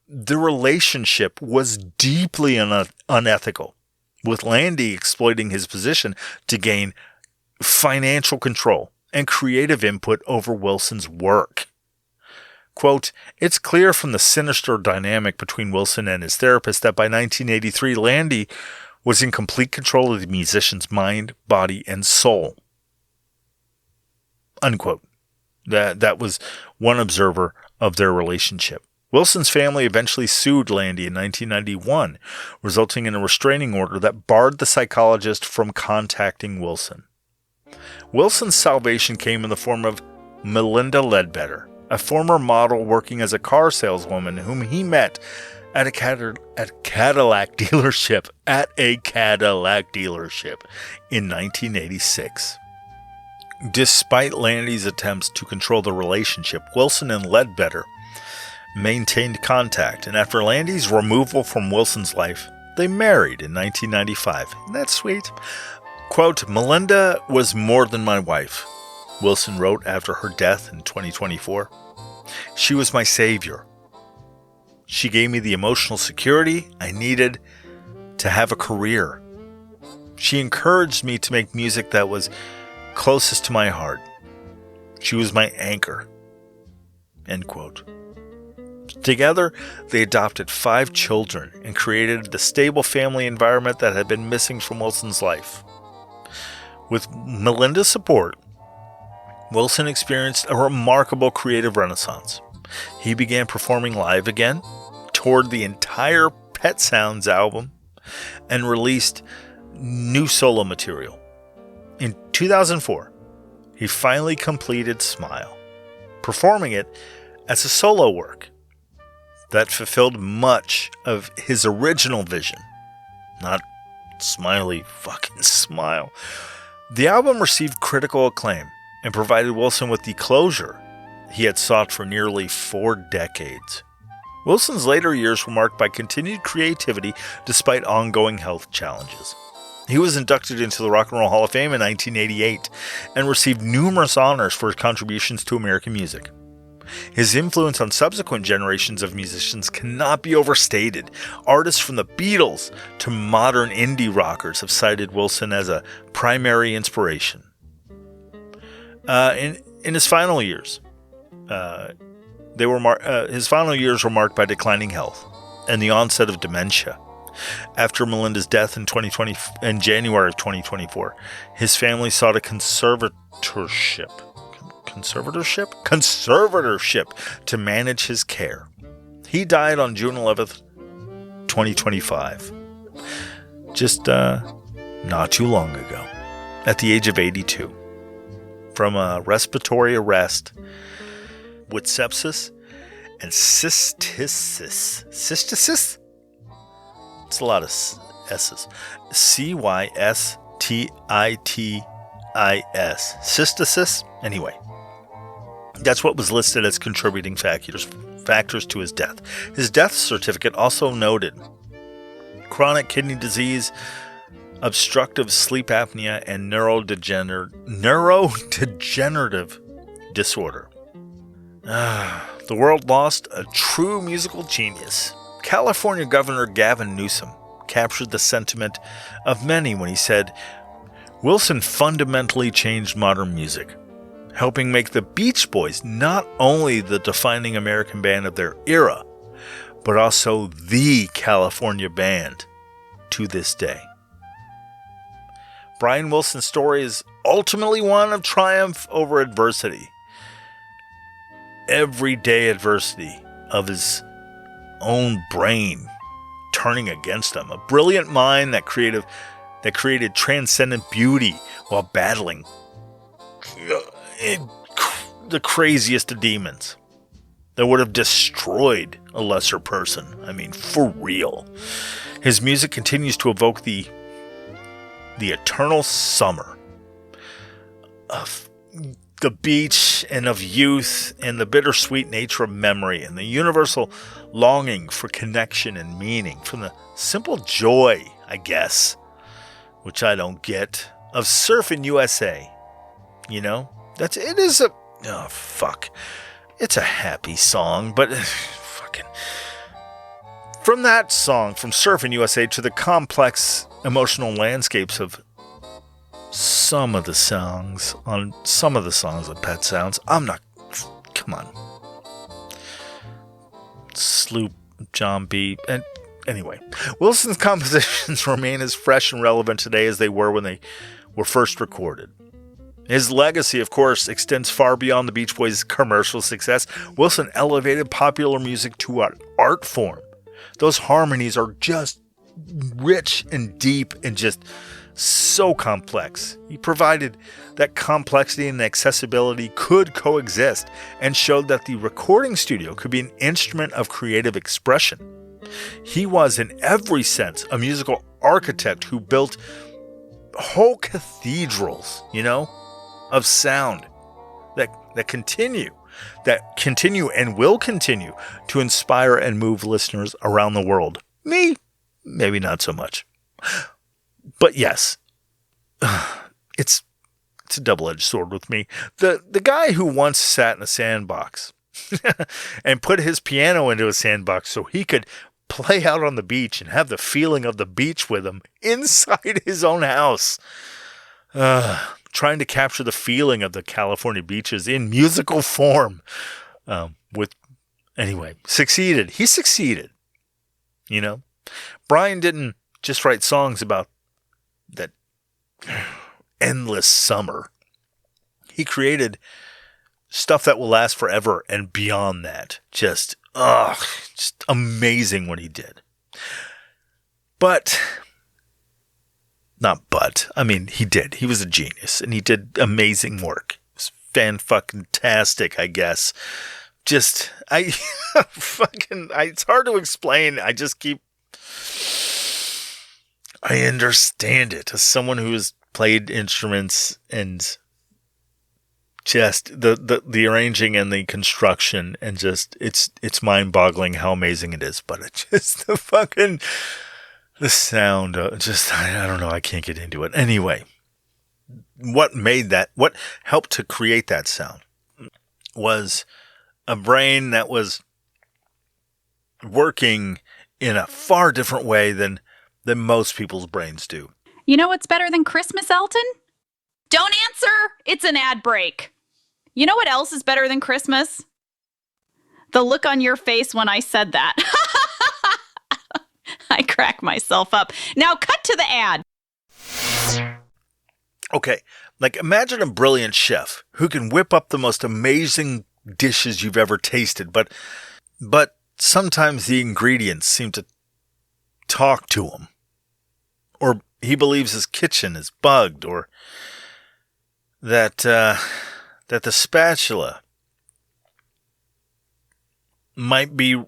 The relationship was deeply unethical, with Landy exploiting his position to gain financial control and creative input over Wilson's work. Quote, "It's clear from the sinister dynamic between Wilson and his therapist that by 1983, Landy was in complete control of the musician's mind, body, and soul." Unquote. That was one observer of their relationship. Wilson's family eventually sued Landy in 1991, resulting in a restraining order that barred the psychologist from contacting Wilson. Wilson's salvation came in the form of Melinda Ledbetter, a former model working as a car saleswoman whom he met at a Cadillac dealership in 1986. Despite Landy's attempts to control the relationship, Wilson and Ledbetter maintained contact, and after Landy's removal from Wilson's life, they married in 1995. Isn't that sweet? Quote, "Melinda was more than my wife," Wilson wrote after her death in 2024. "She was my savior. She gave me the emotional security I needed to have a career. She encouraged me to make music that was closest to my heart. She was my anchor." End quote. Together, they adopted 5 children and created the stable family environment that had been missing from Wilson's life. With Melinda's support, Wilson experienced a remarkable creative renaissance. He began performing live again, toured the entire Pet Sounds album, and released new solo material. In 2004, he finally completed Smile, performing it as a solo work that fulfilled much of his original vision. Not smiley fucking smile. The album received critical acclaim and provided Wilson with the closure he had sought for nearly 4 decades. Wilson's later years were marked by continued creativity despite ongoing health challenges. He was inducted into the Rock and Roll Hall of Fame in 1988 and received numerous honors for his contributions to American music. His influence on subsequent generations of musicians cannot be overstated. Artists from the Beatles to modern indie rockers have cited Wilson as a primary inspiration. In his final years, his final years were marked by declining health and the onset of dementia. After Melinda's death in January of 2024, his family sought a conservatorship to manage his care. He died on June 11th, 2025. Just not too long ago, at the age of 82, from a respiratory arrest with sepsis and cystitis. Cystitis? It's a lot of S's. CYSTITIS. Cystisis? Anyway, that's what was listed as contributing factors to his death. His death certificate also noted chronic kidney disease, obstructive sleep apnea, and neurodegenerative disorder. The world lost a true musical genius. California Governor Gavin Newsom captured the sentiment of many when he said, Wilson fundamentally changed modern music, helping make the Beach Boys not only the defining American band of their era, but also the California band to this day. Brian Wilson's story is ultimately one of triumph over adversity. Everyday adversity of his own brain turning against him. A brilliant mind that created transcendent beauty while battling the craziest of demons that would have destroyed a lesser person. I mean, for real. His music continues to evoke the eternal summer of the beach and of youth and the bittersweet nature of memory and the universal longing for connection and meaning from the simple joy, I guess, which I don't get, of surfing USA. You know, it's a happy song, but fucking from that song, from Surfing USA to the complex emotional landscapes of some of the songs of Pet Sounds. Come on. Sloop, John B. And anyway, Wilson's compositions remain as fresh and relevant today as they were when they were first recorded. His legacy, of course, extends far beyond the Beach Boys' commercial success. Wilson elevated popular music to an art form. Those harmonies are just rich and deep and just so complex. He provided that complexity and accessibility could coexist and showed that the recording studio could be an instrument of creative expression. He was, in every sense, a musical architect who built whole cathedrals, of sound that continue and will continue to inspire and move listeners around the world. Me, maybe not so much. But yes, it's a double-edged sword with me. The guy who once sat in a sandbox and put his piano into a sandbox so he could play out on the beach and have the feeling of the beach with him inside his own house. Trying to capture the feeling of the California beaches in musical form. Succeeded. He succeeded. Brian didn't just write songs about that endless summer. He created stuff that will last forever and beyond that. Just amazing what he did. He did. He was a genius and he did amazing work. It was fan-fucking-tastic, I guess. It's hard to explain. I understand it as someone who has played instruments and just the arranging and the construction and just it's mind-boggling how amazing it is. But it's just the sound. I don't know. I can't get into it. Anyway, what helped to create that sound was a brain that was working in a far different way than most people's brains do. You know what's better than Christmas, Elton? Don't answer! It's an ad break. You know what else is better than Christmas? The look on your face when I said that. I crack myself up. Now cut to the ad. Okay, imagine a brilliant chef who can whip up the most amazing dishes you've ever tasted, but sometimes the ingredients seem to talk to him. Or he believes his kitchen is bugged, or that the spatula might be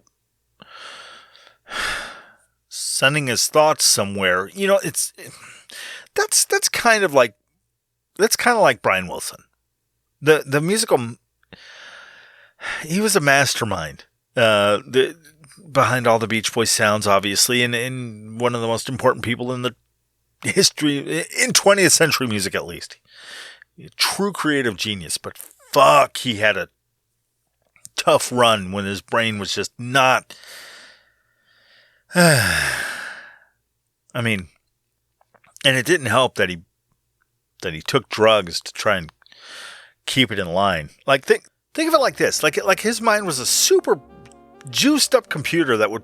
sending his thoughts somewhere. That's kind of like that's kind of like Brian Wilson. The musical, he was a mastermind. Behind all the Beach Boys sounds, obviously, and one of the most important people in the history, in 20th century music at least. A true creative genius, but fuck, he had a tough run when his brain was just not... I mean, and it didn't help that he took drugs to try and keep it in line. Like, think of it like this. Like his mind was a super juiced up computer that would,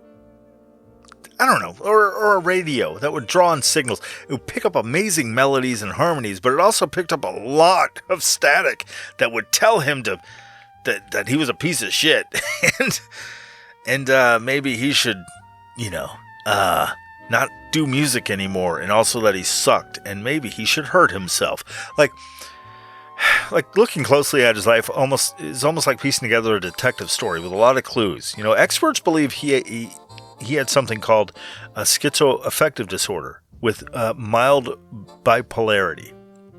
I don't know, or a radio that would draw in signals. It would pick up amazing melodies and harmonies, but it also picked up a lot of static that would tell him that he was a piece of shit, and maybe he should, not do music anymore, and also that he sucked, and maybe he should hurt himself. Like looking closely at his life is almost like piecing together a detective story with a lot of clues. Experts believe he had something called a schizoaffective disorder with mild bipolarity.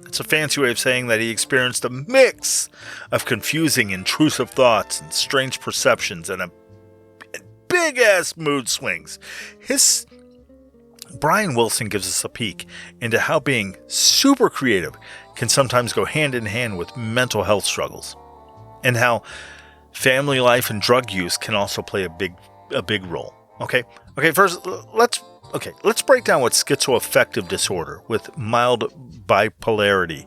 It's a fancy way of saying that he experienced a mix of confusing, intrusive thoughts and strange perceptions and big ass mood swings. Brian Wilson gives us a peek into how being super creative can sometimes go hand in hand with mental health struggles, and how family life and drug use can also play a big role. Okay. First, let's break down what schizoaffective disorder with mild bipolarity,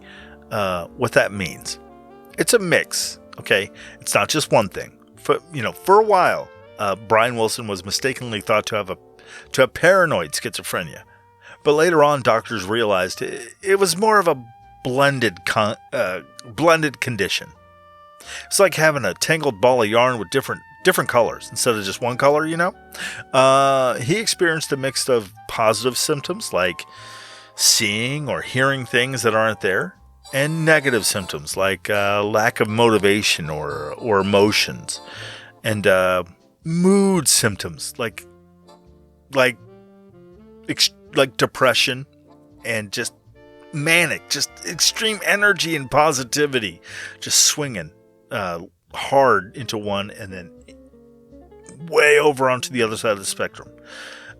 what that means. It's a mix. Okay, it's not just one thing. For a while, Brian Wilson was mistakenly thought to have paranoid schizophrenia, but later on, doctors realized it was more of a blended condition. It's like having a tangled ball of yarn with different colors instead of just one color. He experienced a mix of positive symptoms like seeing or hearing things that aren't there, and negative symptoms like lack of motivation or emotions, and mood symptoms like depression and just manic, just extreme energy and positivity, just swinging hard into one and then way over onto the other side of the spectrum.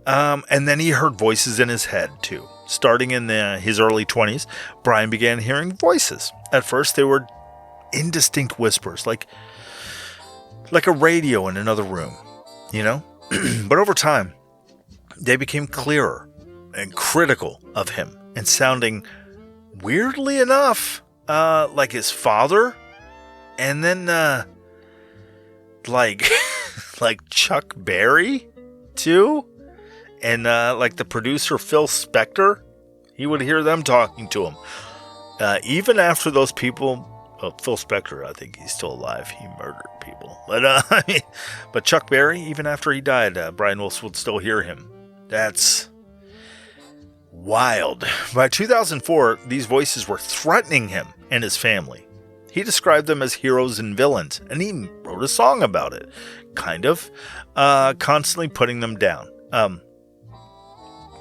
And then he heard voices in his head too. Starting in his early 20s, Brian began hearing voices. At first, they were indistinct whispers, like a radio in another room, But over time, they became clearer and critical of him, and sounding, weirdly enough, like his father, and then like Chuck Berry too, and like the producer Phil Spector. He would hear them talking to him, even after those people. Phil Spector, I think he's still alive. He murdered people, but Chuck Berry, even after he died, Brian Wilson would still hear him. That's wild. By 2004, these voices were threatening him and his family. He described them as heroes and villains, and he wrote a song about it, constantly putting them down.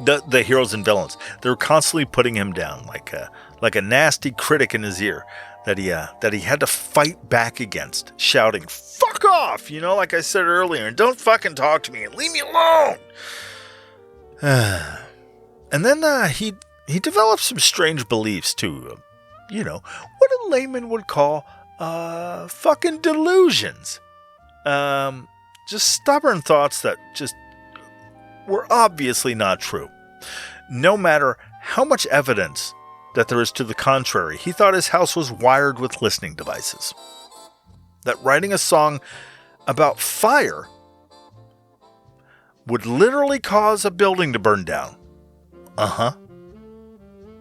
The heroes and villains, they were constantly putting him down, like a nasty critic in his ear that he had to fight back against, shouting, "Fuck off!" Like I said earlier, and don't fucking talk to me and leave me alone. And then he developed some strange beliefs too. What a layman would call fucking delusions. Just stubborn thoughts that just were obviously not true. No matter how much evidence that there is to the contrary, he thought his house was wired with listening devices. That writing a song about fire would literally cause a building to burn down.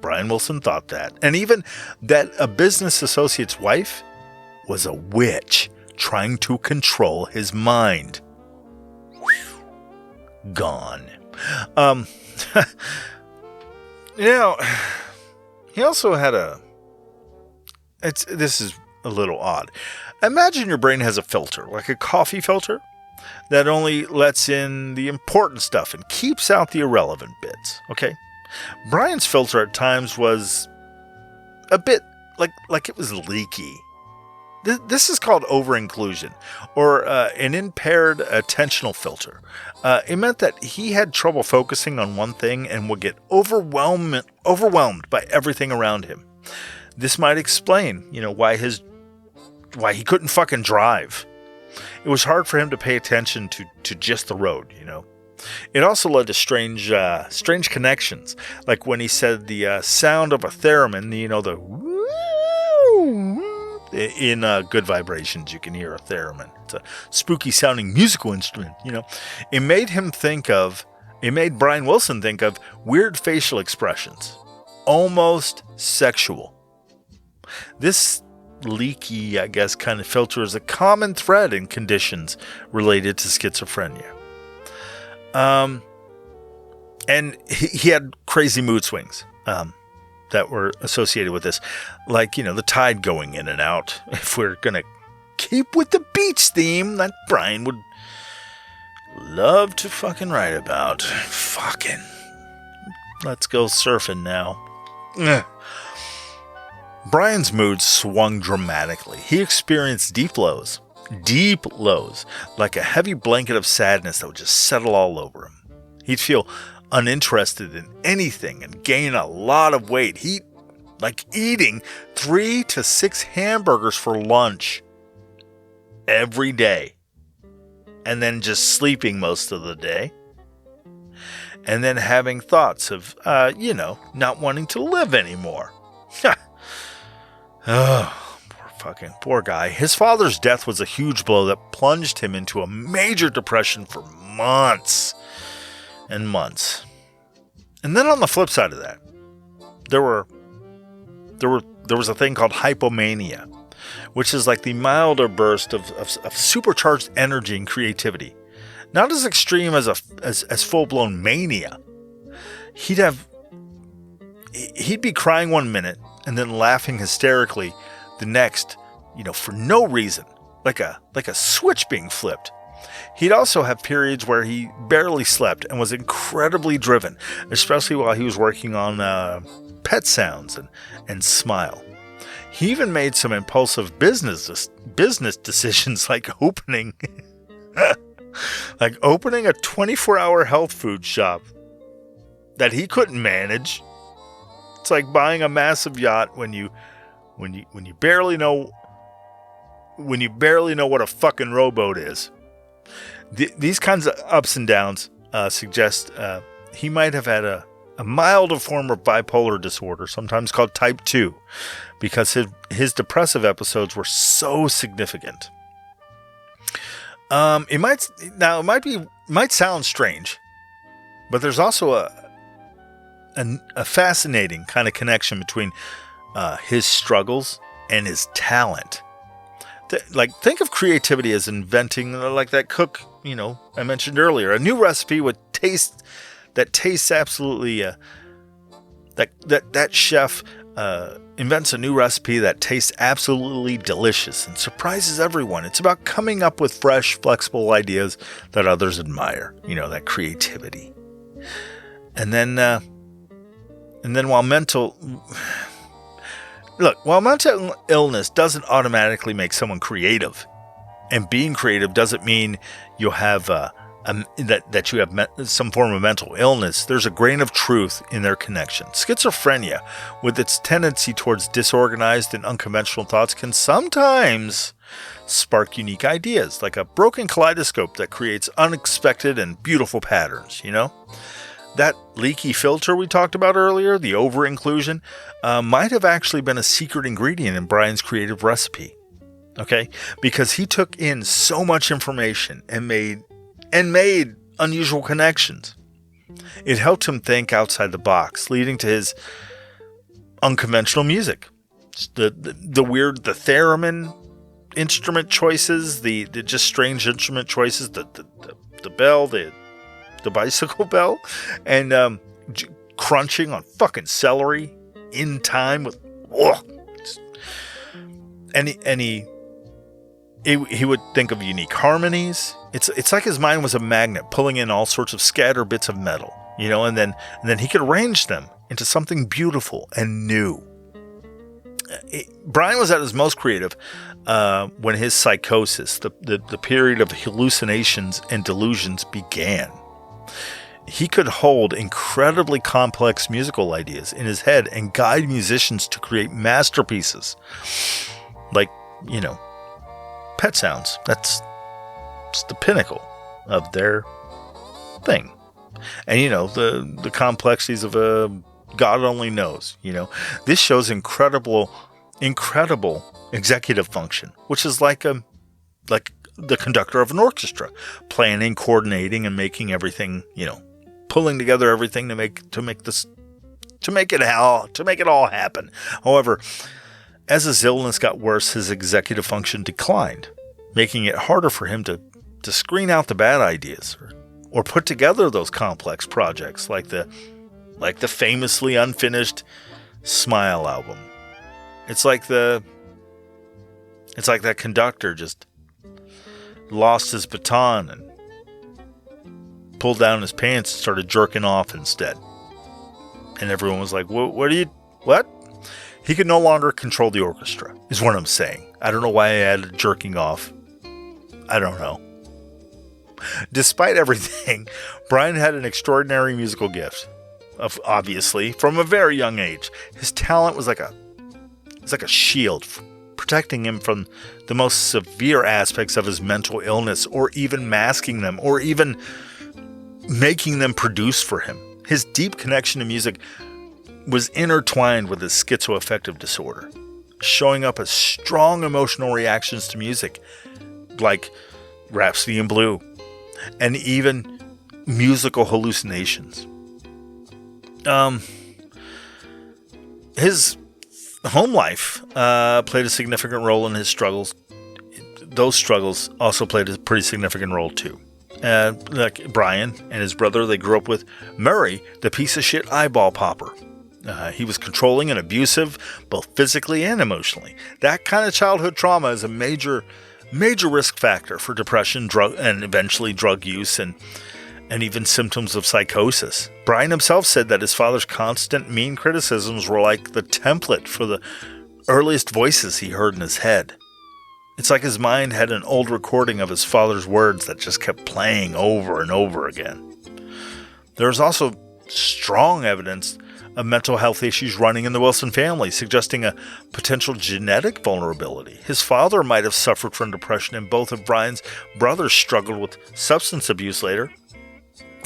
Brian Wilson thought that. And even that a business associate's wife was a witch trying to control his mind. Gone. He also had this is a little odd. Imagine your brain has a filter, like a coffee filter, that only lets in the important stuff and keeps out the irrelevant bits, okay? Brian's filter at times was a bit like it was leaky. This is called over-inclusion, or an impaired attentional filter. It meant that he had trouble focusing on one thing and would get overwhelmed by everything around him. This might explain, why he couldn't fucking drive. It was hard for him to pay attention to just the road, It also led to strange connections, like when he said the sound of a theremin, the in Good Vibrations, you can hear a theremin. It's a spooky sounding musical instrument, It made Brian Wilson think of weird facial expressions, almost sexual. This leaky, I guess, kind of filter is a common thread in conditions related to schizophrenia. And he had crazy mood swings that were associated with this, like, the tide going in and out. If we're going to keep with the beach theme that Brian would love to fucking write about. Fucking. Let's go surfing now. Ugh. Brian's mood swung dramatically. He experienced deep lows, like a heavy blanket of sadness that would just settle all over him. He'd feel uninterested in anything and gain a lot of weight. Like eating 3 to 6 hamburgers for lunch every day, and then just sleeping most of the day, and then having thoughts of, not wanting to live anymore. Oh, poor guy. His father's death was a huge blow that plunged him into a major depression for months and months. And then on the flip side of that, there was a thing called hypomania, which is like the milder burst of supercharged energy and creativity. Not as extreme as full-blown mania. He'd be crying one minute and then laughing hysterically the next, for no reason, like a switch being flipped. He'd also have periods where he barely slept and was incredibly driven, especially while he was working on pet sounds and Smile. He even made some impulsive business decisions, like opening a 24-hour health food shop that he couldn't manage. It's like buying a massive yacht when you barely know what a fucking rowboat is. These kinds of ups and downs suggest he might have had a milder form of bipolar disorder, sometimes called type 2, because his depressive episodes were so significant. It might sound strange, but there's also a fascinating kind of connection between his struggles and his talent. Think of creativity as inventing, like that cook, I mentioned earlier, a new recipe that tastes absolutely, that chef invents a new recipe that tastes absolutely delicious and surprises everyone. It's about coming up with fresh, flexible ideas that others admire, that creativity. And then while mental illness doesn't automatically make someone creative, and being creative doesn't mean you'll have that you have some form of mental illness, there's a grain of truth in their connection. Schizophrenia, with its tendency towards disorganized and unconventional thoughts, can sometimes spark unique ideas, like a broken kaleidoscope that creates unexpected and beautiful patterns, That leaky filter we talked about earlier, the over-inclusion, might have actually been a secret ingredient in Brian's creative recipe. Okay? Because he took in so much information and made unusual connections. It helped him think outside the box, leading to his unconventional music. The theremin instrument choices, the just strange instrument choices, the bell, the bicycle bell, and crunching on fucking celery in time with, he would think of unique harmonies. It's like his mind was a magnet, pulling in all sorts of scattered bits of metal, and then he could arrange them into something beautiful and new. Brian was at his most creative when his psychosis, the period of hallucinations and delusions, began. He could hold incredibly complex musical ideas in his head and guide musicians to create masterpieces. Like, Pet Sounds. That's the pinnacle of their thing. And, the complexities of a God only knows, This shows incredible executive function, which is like the conductor of an orchestra, planning, coordinating, and making everything, pulling together everything to make it all happen. However, as his illness got worse, his executive function declined, making it harder for him to screen out the bad ideas or put together those complex projects like the famously unfinished Smile album. It's like that conductor just lost his baton and pulled down his pants and started jerking off instead. And everyone was like, what? He could no longer control the orchestra, is what I'm saying. I don't know why I added jerking off. I don't know. Despite everything, Brian had an extraordinary musical gift. Obviously, from a very young age. His talent was like a shield, protecting him from the most severe aspects of his mental illness, or even masking them, or even making them produce for him. His deep connection to music was intertwined with his schizoaffective disorder, showing up as strong emotional reactions to music, like Rhapsody in Blue, and even musical hallucinations. His home life played a significant role in his struggles. Those struggles also played a pretty significant role too. Like Brian and his brother, they grew up with Murray, the piece of shit eyeball popper. He was controlling and abusive, both physically and emotionally. That kind of childhood trauma is a major risk factor for depression, drug, and eventually drug use, and even symptoms of psychosis. Brian himself said that his father's constant mean criticisms were like the template for the earliest voices he heard in his head. It's like his mind had an old recording of his father's words that just kept playing over and over again. There is also strong evidence of mental health issues running in the Wilson family, suggesting a potential genetic vulnerability. His father might have suffered from depression, and both of Brian's brothers struggled with substance abuse later.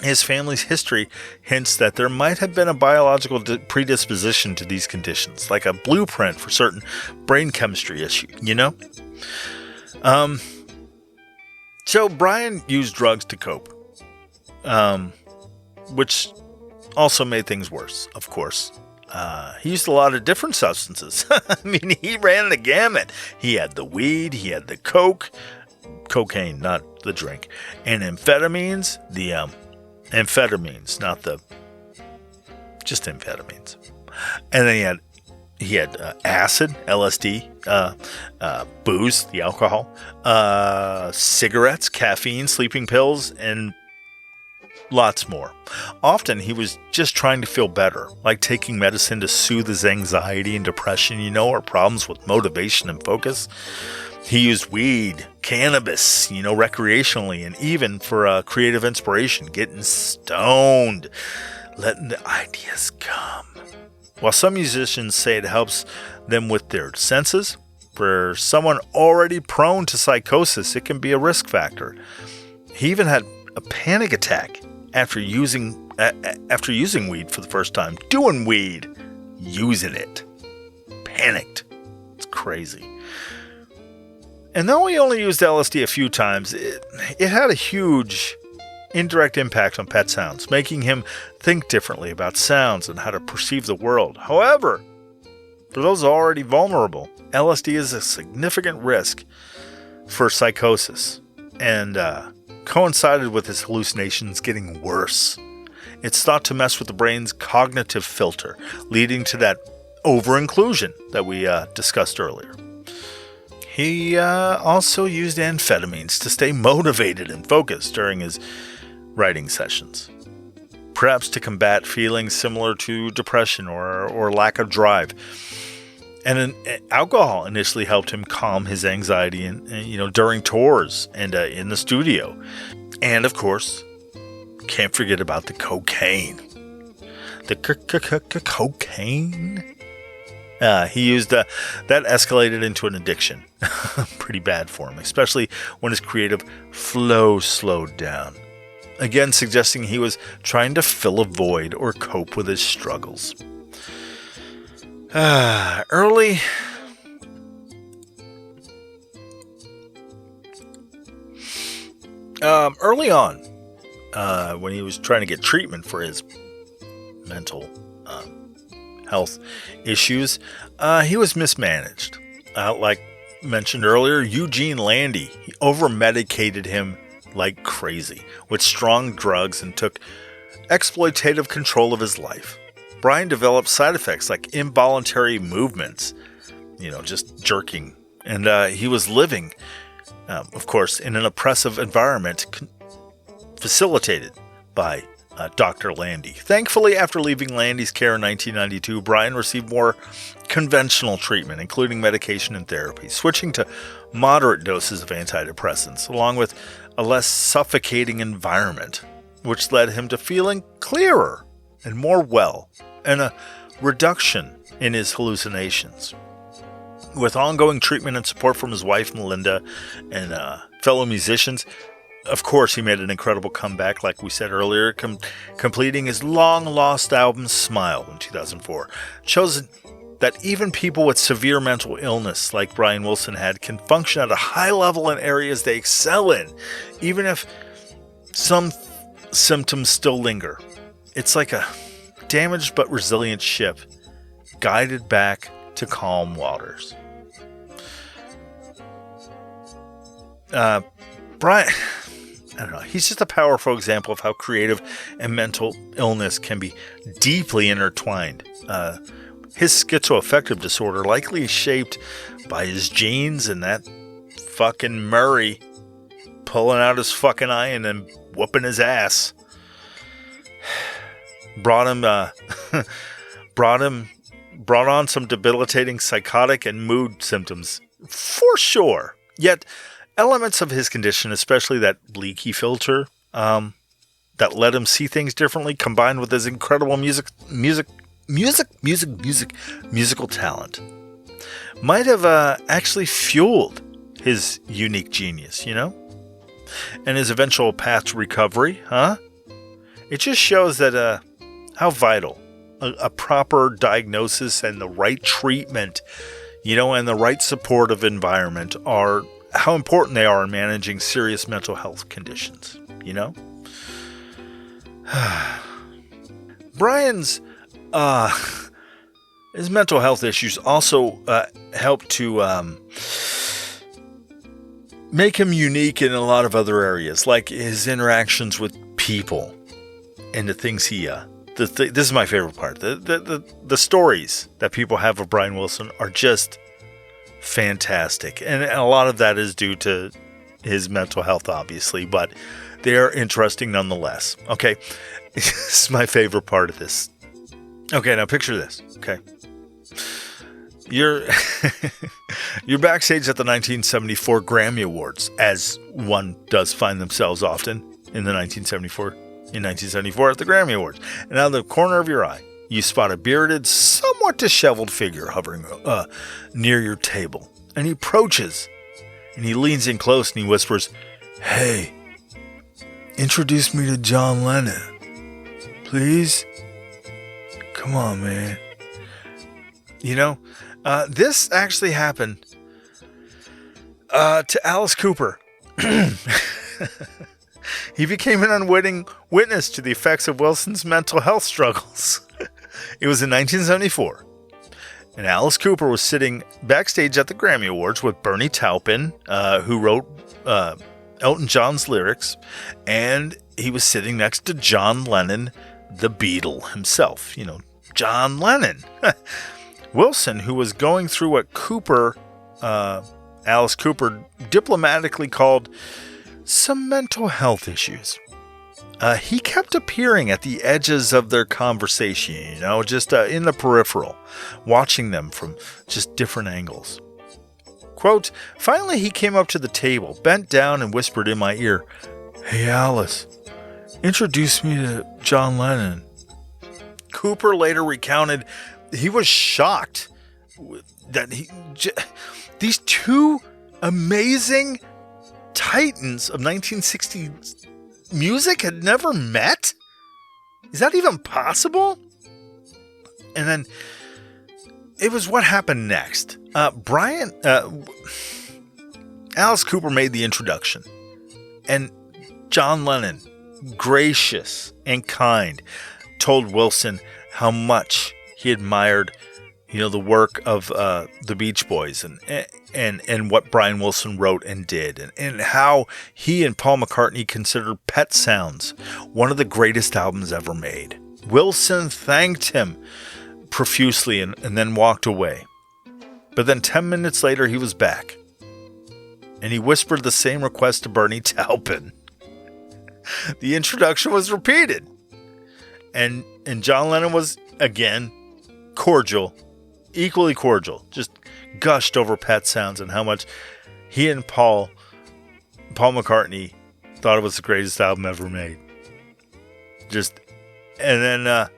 His family's history hints that there might have been a biological predisposition to these conditions, like a blueprint for certain brain chemistry issue, So Brian used drugs to cope, which also made things worse, of course. He used a lot of different substances. I mean, he ran the gamut. He had the weed, he had the cocaine, not the drink, and amphetamines, amphetamines, not just amphetamines. And then he had acid, LSD, booze, the alcohol, cigarettes, caffeine, sleeping pills, and lots more. Often he was just trying to feel better, like taking medicine to soothe his anxiety and depression, or problems with motivation and focus. He used weed, cannabis, recreationally, and even for creative inspiration, getting stoned, letting the ideas come. While some musicians say it helps them with their senses, for someone already prone to psychosis, it can be a risk factor. He even had a panic attack after using weed for the first time. Doing weed, using it. Panicked. It's crazy. And though he only used LSD a few times, it had a huge indirect impact on Pet Sounds, making him think differently about sounds and how to perceive the world. However, for those already vulnerable, LSD is a significant risk for psychosis, and coincided with his hallucinations getting worse. It's thought to mess with the brain's cognitive filter, leading to that over-inclusion that we discussed earlier. He also used amphetamines to stay motivated and focused during his writing sessions, perhaps to combat feelings similar to depression or lack of drive. And alcohol initially helped him calm his anxiety, and during tours and in the studio. And of course, can't forget about the cocaine. The cocaine. He used that escalated into an addiction. Pretty bad for him, especially when his creative flow slowed down. Again, suggesting he was trying to fill a void or cope with his struggles. Early on, when he was trying to get treatment for his mental health issues, he was mismanaged. Like mentioned earlier, Eugene Landy, he over-medicated him like crazy with strong drugs and took exploitative control of his life. Brian developed side effects like involuntary movements, just jerking. And he was living, of course, in an oppressive environment facilitated by Dr. Landy. Thankfully, after leaving Landy's care in 1992, Brian received more conventional treatment, including medication and therapy, switching to moderate doses of antidepressants, along with a less suffocating environment, which led him to feeling clearer and more well, and a reduction in his hallucinations. With ongoing treatment and support from his wife, Melinda, and fellow musicians, of course, he made an incredible comeback, like we said earlier, completing his long-lost album, Smile, in 2004. Shows that even people with severe mental illness, like Brian Wilson had, can function at a high level in areas they excel in, even if some symptoms still linger. It's like a damaged but resilient ship, guided back to calm waters. Brian, I don't know, he's just a powerful example of how creative and mental illness can be deeply intertwined. His schizoaffective disorder likely is shaped by his genes and that fucking Murray pulling out his fucking eye and then whooping his ass. Brought on some debilitating psychotic and mood symptoms, for sure. Yet, elements of his condition, especially that leaky filter, that let him see things differently, combined with his incredible musical talent, might have actually fueled his unique genius, and his eventual path to recovery, It just shows that how vital a proper diagnosis and the right treatment, and the right supportive environment are, how important they are in managing serious mental health conditions, Brian's, his mental health issues also helped to make him unique in a lot of other areas, like his interactions with people and the things he this is my favorite part. The stories that people have of Brian Wilson are just fantastic. And a lot of that is due to his mental health, obviously, but they are interesting nonetheless. Okay, this is my favorite part of this. Okay, now picture this. Okay, you're backstage at the 1974 Grammy Awards, as one does find themselves often in 1974 at the Grammy Awards. And out of the corner of your eye, you spot a bearded, somewhat disheveled figure hovering near your table. And he approaches, and he leans in close, and he whispers, "Hey, introduce me to John Lennon, please. Come on, man." This actually happened to Alice Cooper. He became an unwitting witness to the effects of Wilson's mental health struggles. It was in 1974, and Alice Cooper was sitting backstage at the Grammy Awards with Bernie Taupin, who wrote Elton John's lyrics, and he was sitting next to John Lennon, the Beatle himself. John Lennon. Wilson, who was going through what Alice Cooper diplomatically called some mental health issues, he kept appearing at the edges of their conversation, just in the peripheral, watching them from just different angles. Quote, finally he came up to the table, bent down and whispered in my ear, "Hey Alice, introduce me to John Lennon." Cooper later recounted he was shocked that these two amazing titans of 1960s music had never met? Is that even possible? And then it was what happened next. Alice Cooper made the introduction, and John Lennon, gracious and kind, told Wilson how much he admired, the work of the Beach Boys and what Brian Wilson wrote and did, and how he and Paul McCartney considered Pet Sounds one of the greatest albums ever made. Wilson thanked him profusely and then walked away. But then 10 minutes later, he was back. And he whispered the same request to Bernie Taupin. The introduction was repeated. And John Lennon was, again, cordial, equally cordial. Just gushed over Pet Sounds and how much he and Paul McCartney thought it was the greatest album ever made. And then,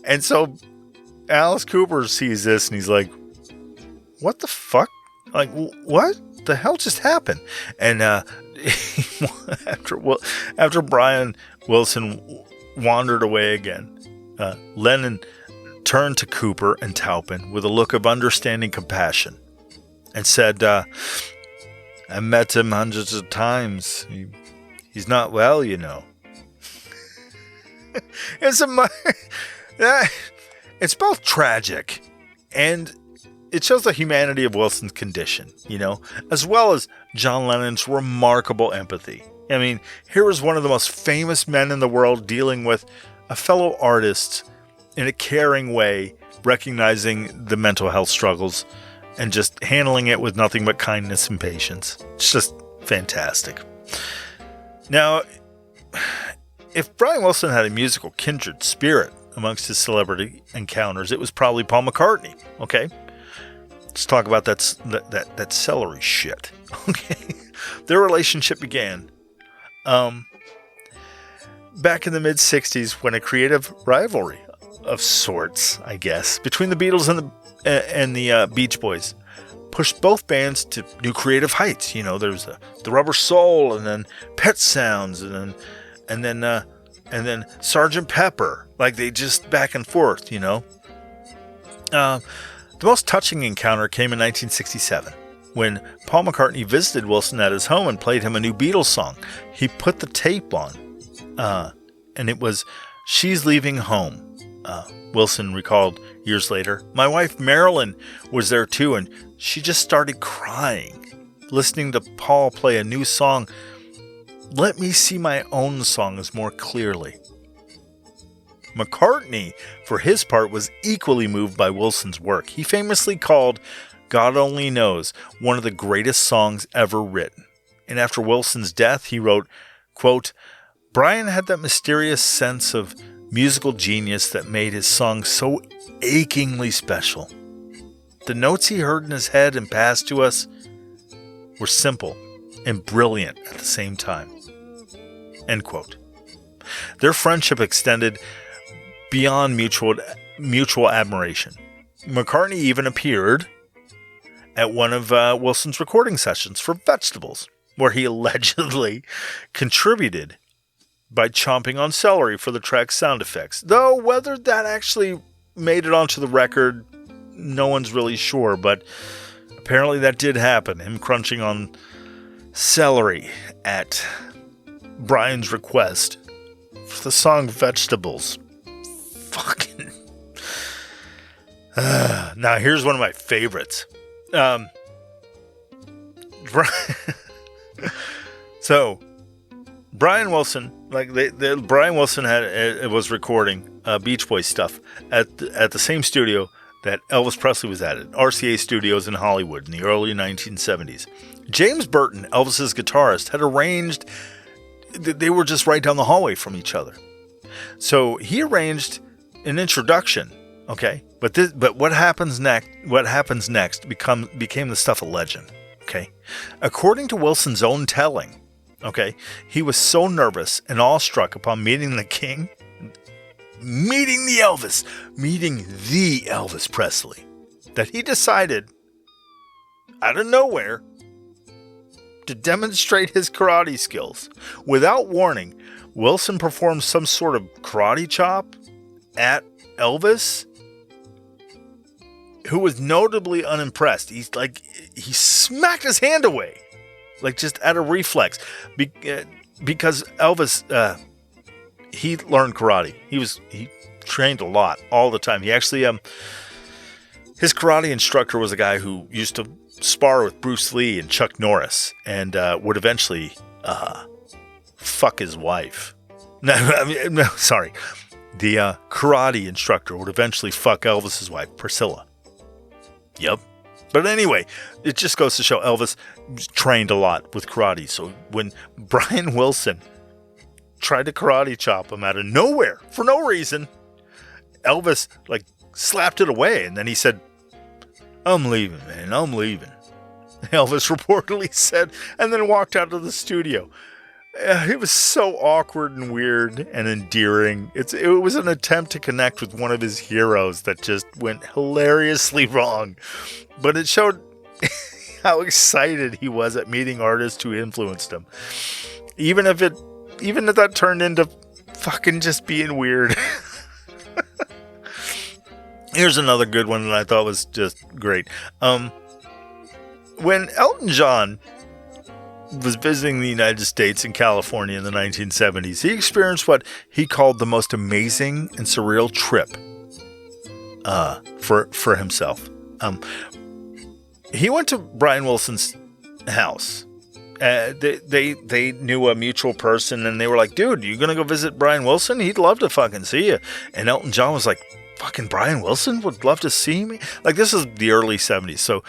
and so Alice Cooper sees this and he's like, what the fuck? Like, what the hell just happened? And after Brian Wilson wandered away again, Lennon turned to Cooper and Taupin with a look of understanding compassion and said, I met him hundreds of times. He's not well, It's both tragic and it shows the humanity of Wilson's condition, as well as John Lennon's remarkable empathy. I mean, here was one of the most famous men in the world dealing with a fellow artist in a caring way, recognizing the mental health struggles and just handling it with nothing but kindness and patience. It's just fantastic. Now, if Brian Wilson had a musical kindred spirit amongst his celebrity encounters, it was probably Paul McCartney. Okay, let's talk about that celery shit. Okay, their relationship began back in the mid '60s when a creative rivalry of sorts, I guess, between the Beatles and the Beach Boys pushed both bands to new creative heights. There's the Rubber Soul, and then Pet Sounds, and then Sgt. Pepper. Like, they just back and forth. The most touching encounter came in 1967 when Paul McCartney visited Wilson at his home and played him a new Beatles song. He put the tape on, and it was "She's Leaving Home." Wilson recalled years later, "My wife Marilyn was there too, and she just started crying, listening to Paul play a new song. Let me see my own songs more clearly." McCartney, for his part, was equally moved by Wilson's work. He famously called "God Only Knows" one of the greatest songs ever written. And after Wilson's death, he wrote, quote, "Brian had that mysterious sense of musical genius that made his songs so achingly special. The notes he heard in his head and passed to us were simple and brilliant at the same time." End quote. Their friendship extended beyond mutual admiration. McCartney even appeared at one of Wilson's recording sessions for Vegetables, where he allegedly contributed by chomping on celery for the track's sound effects. Though whether that actually made it onto the record, no one's really sure, but apparently that did happen, him crunching on celery at Brian's request for the song Vegetables. Fucking. Now here's one of my favorites. So Brian Wilson, Brian Wilson was recording Beach Boys stuff at the same studio that Elvis Presley was at RCA Studios in Hollywood in the early 1970s. James Burton, Elvis's guitarist, had arranged they were just right down the hallway from each other. So he arranged an introduction, okay? But what happens next became the stuff of legend, okay? According to Wilson's own telling, okay, he was so nervous and awestruck upon meeting the king, meeting the Elvis Presley, that he decided, out of nowhere, to demonstrate his karate skills. Without warning, Wilson performed some sort of karate chop at Elvis, who was notably unimpressed. He smacked his hand away, like just out of reflex, because Elvis, he learned karate. He trained a lot, all the time. He actually, his karate instructor was a guy who used to spar with Bruce Lee and Chuck Norris, and would eventually fuck his wife. No, sorry. The karate instructor would eventually fuck Elvis's wife, Priscilla. Yep. But anyway, it just goes to show Elvis trained a lot with karate. So when Brian Wilson tried to karate chop him out of nowhere for no reason, Elvis slapped it away, and then he said, "I'm leaving, man. I'm leaving." Elvis reportedly said, and then walked out of the studio. It was so awkward and weird and endearing. It was an attempt to connect with one of his heroes that just went hilariously wrong. But it showed how excited he was at meeting artists who influenced him. Even if that turned into fucking just being weird. Here's another good one that I thought was just great. When Elton John was visiting the United States and California in the 1970s, he experienced what he called the most amazing and surreal trip for himself. He went to Brian Wilson's house. They knew a mutual person, and they were like, "Dude, you gonna go visit Brian Wilson? He'd love to fucking see you." And Elton John was like, "Fucking Brian Wilson would love to see me?" This is the early 70s, so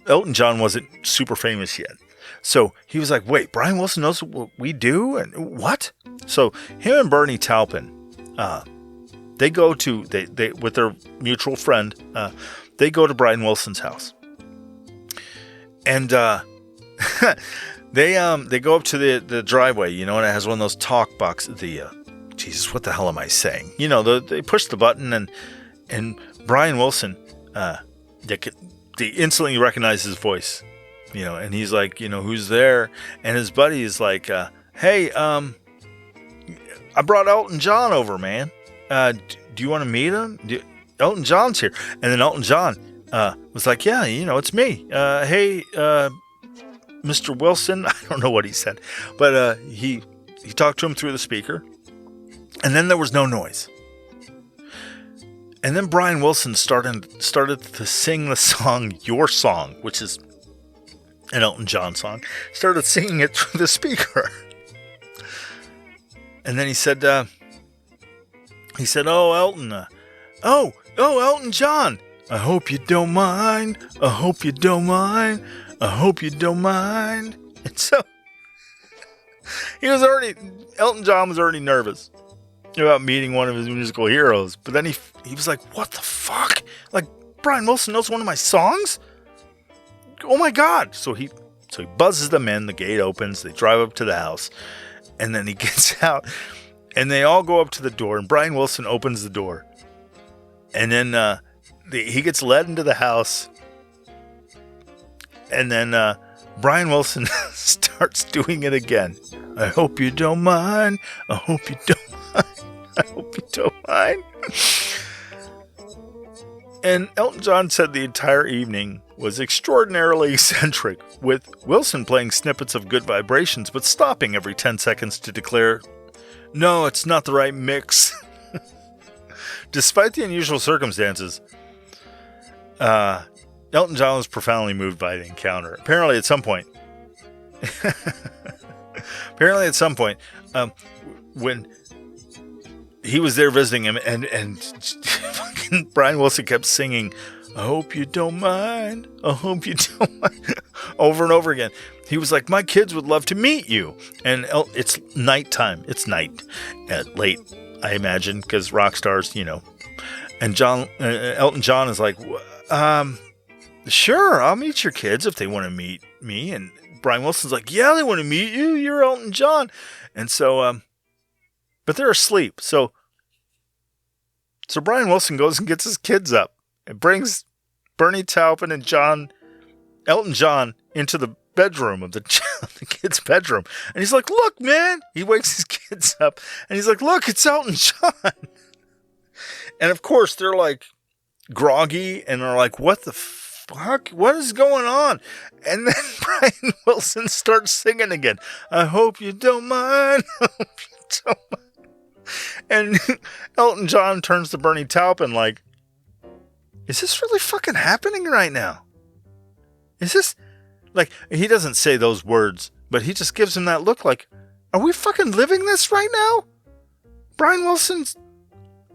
Elton John wasn't super famous yet. So he was like, "Wait, Brian Wilson knows what we do? And what?" So him and Bernie Taupin, they go to, they with their mutual friend, they go to Brian Wilson's house. And they go up to the driveway, and it has one of those talk boxes, Jesus, what the hell am I saying? They push the button, and Brian Wilson, they instantly recognize his voice, and he's like, "Who's there?" And his buddy is like, "Hey, I brought Elton John over, man. Do you want to meet him? Elton John's here." And then Elton John was like, "Yeah, it's me. Hey, Mr. Wilson." I don't know what he said, but he talked to him through the speaker. And then there was no noise. And then Brian Wilson started to sing the song "Your Song," which is an Elton John song. Started singing it through the speaker. And then he said, "Oh, Elton, Elton John, I hope you don't mind. I hope you don't mind. I hope you don't mind." And so Elton John was already nervous about meeting one of his musical heroes. But then he was like, "What the fuck? Brian Wilson knows one of my songs? Oh my God." So he buzzes them in, the gate opens, they drive up to the house, and then he gets out, and they all go up to the door, and Brian Wilson opens the door. And then he gets led into the house, and then Brian Wilson starts doing it again. "I hope you don't mind. I hope you don't mind. I hope you don't mind." And Elton John said the entire evening was extraordinarily eccentric, with Wilson playing snippets of Good Vibrations, but stopping every 10 seconds to declare, "No, it's not the right mix." Despite the unusual circumstances, Elton John was profoundly moved by the encounter. Apparently at some point, when he was there visiting him, and fucking Brian Wilson kept singing, "I hope you don't mind. I hope you don't mind," over and over again. he was like, my kids would love to meet you. And it's nighttime. It's night late, I imagine, because rock stars, And Elton John is like, sure, I'll meet your kids if they want to meet me. And Brian Wilson's like, yeah, they want to meet you. You're Elton John. And so, but they're asleep. So Brian Wilson goes and gets his kids up and brings Bernie Taupin and Elton John into the bedroom of the kid's bedroom. And he's like, look, man. He wakes his kids up and he's like, look, it's Elton John. And of course, they're like groggy and they're like, what the fuck? What is going on? And then Brian Wilson starts singing again. I hope you don't mind. I hope you don't mind. And Elton John turns to Bernie Taupin like, is this really fucking happening right now? Is this, like, he doesn't say those words, but he just gives him that look like, are we fucking living this right now? Brian Wilson's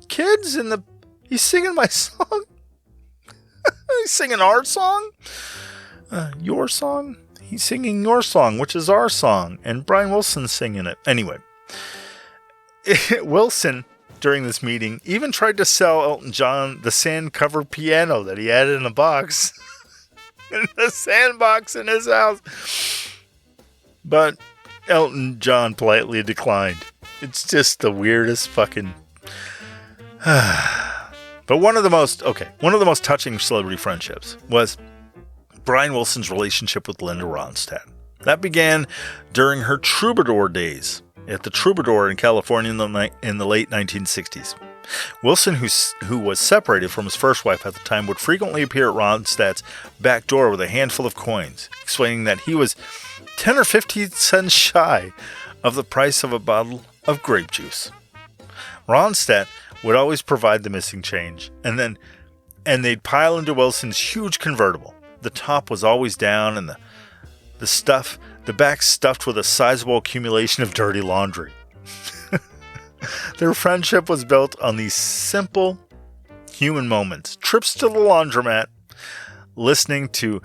kids he's singing my song? He's singing our song? Your song? He's singing your song, which is our song, and Brian Wilson's singing it. Anyway, Wilson, during this meeting, even tried to sell Elton John the sand-covered piano that he had in a box. In the sandbox in his house. But Elton John politely declined. It's just the weirdest fucking... But one of the most touching celebrity friendships was Brian Wilson's relationship with Linda Ronstadt. That began during her troubadour days at the Troubadour in California in the late 1960s. Wilson, who was separated from his first wife at the time, would frequently appear at Ronstadt's back door with a handful of coins, explaining that he was 10 or 15 cents shy of the price of a bottle of grape juice. Ronstadt would always provide the missing change, and they'd pile into Wilson's huge convertible. The top was always down, and the back stuffed with a sizable accumulation of dirty laundry. Their friendship was built on these simple human moments: trips to the laundromat, listening to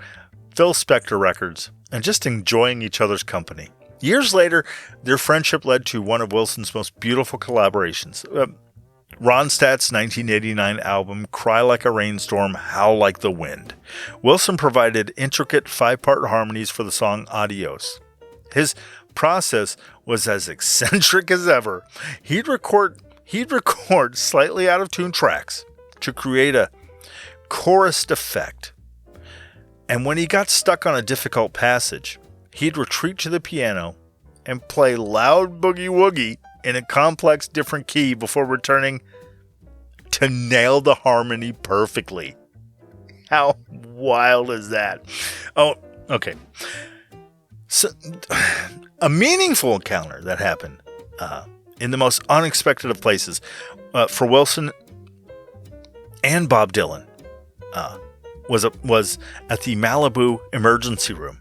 Phil Spector records, and just enjoying each other's company. Years later, their friendship led to one of Wilson's most beautiful collaborations. Ronstadt's 1989 album, Cry Like a Rainstorm, Howl Like the Wind. Wilson provided intricate 5-part harmonies for the song Adios. His process was as eccentric as ever. He'd record slightly out of tune tracks to create a chorused effect. And when he got stuck on a difficult passage, he'd retreat to the piano and play loud boogie-woogie in a complex different key before returning to nail the harmony perfectly. How wild is that? Oh, okay. So, a meaningful encounter that happened in the most unexpected of places for Wilson and Bob Dylan was at the Malibu emergency room.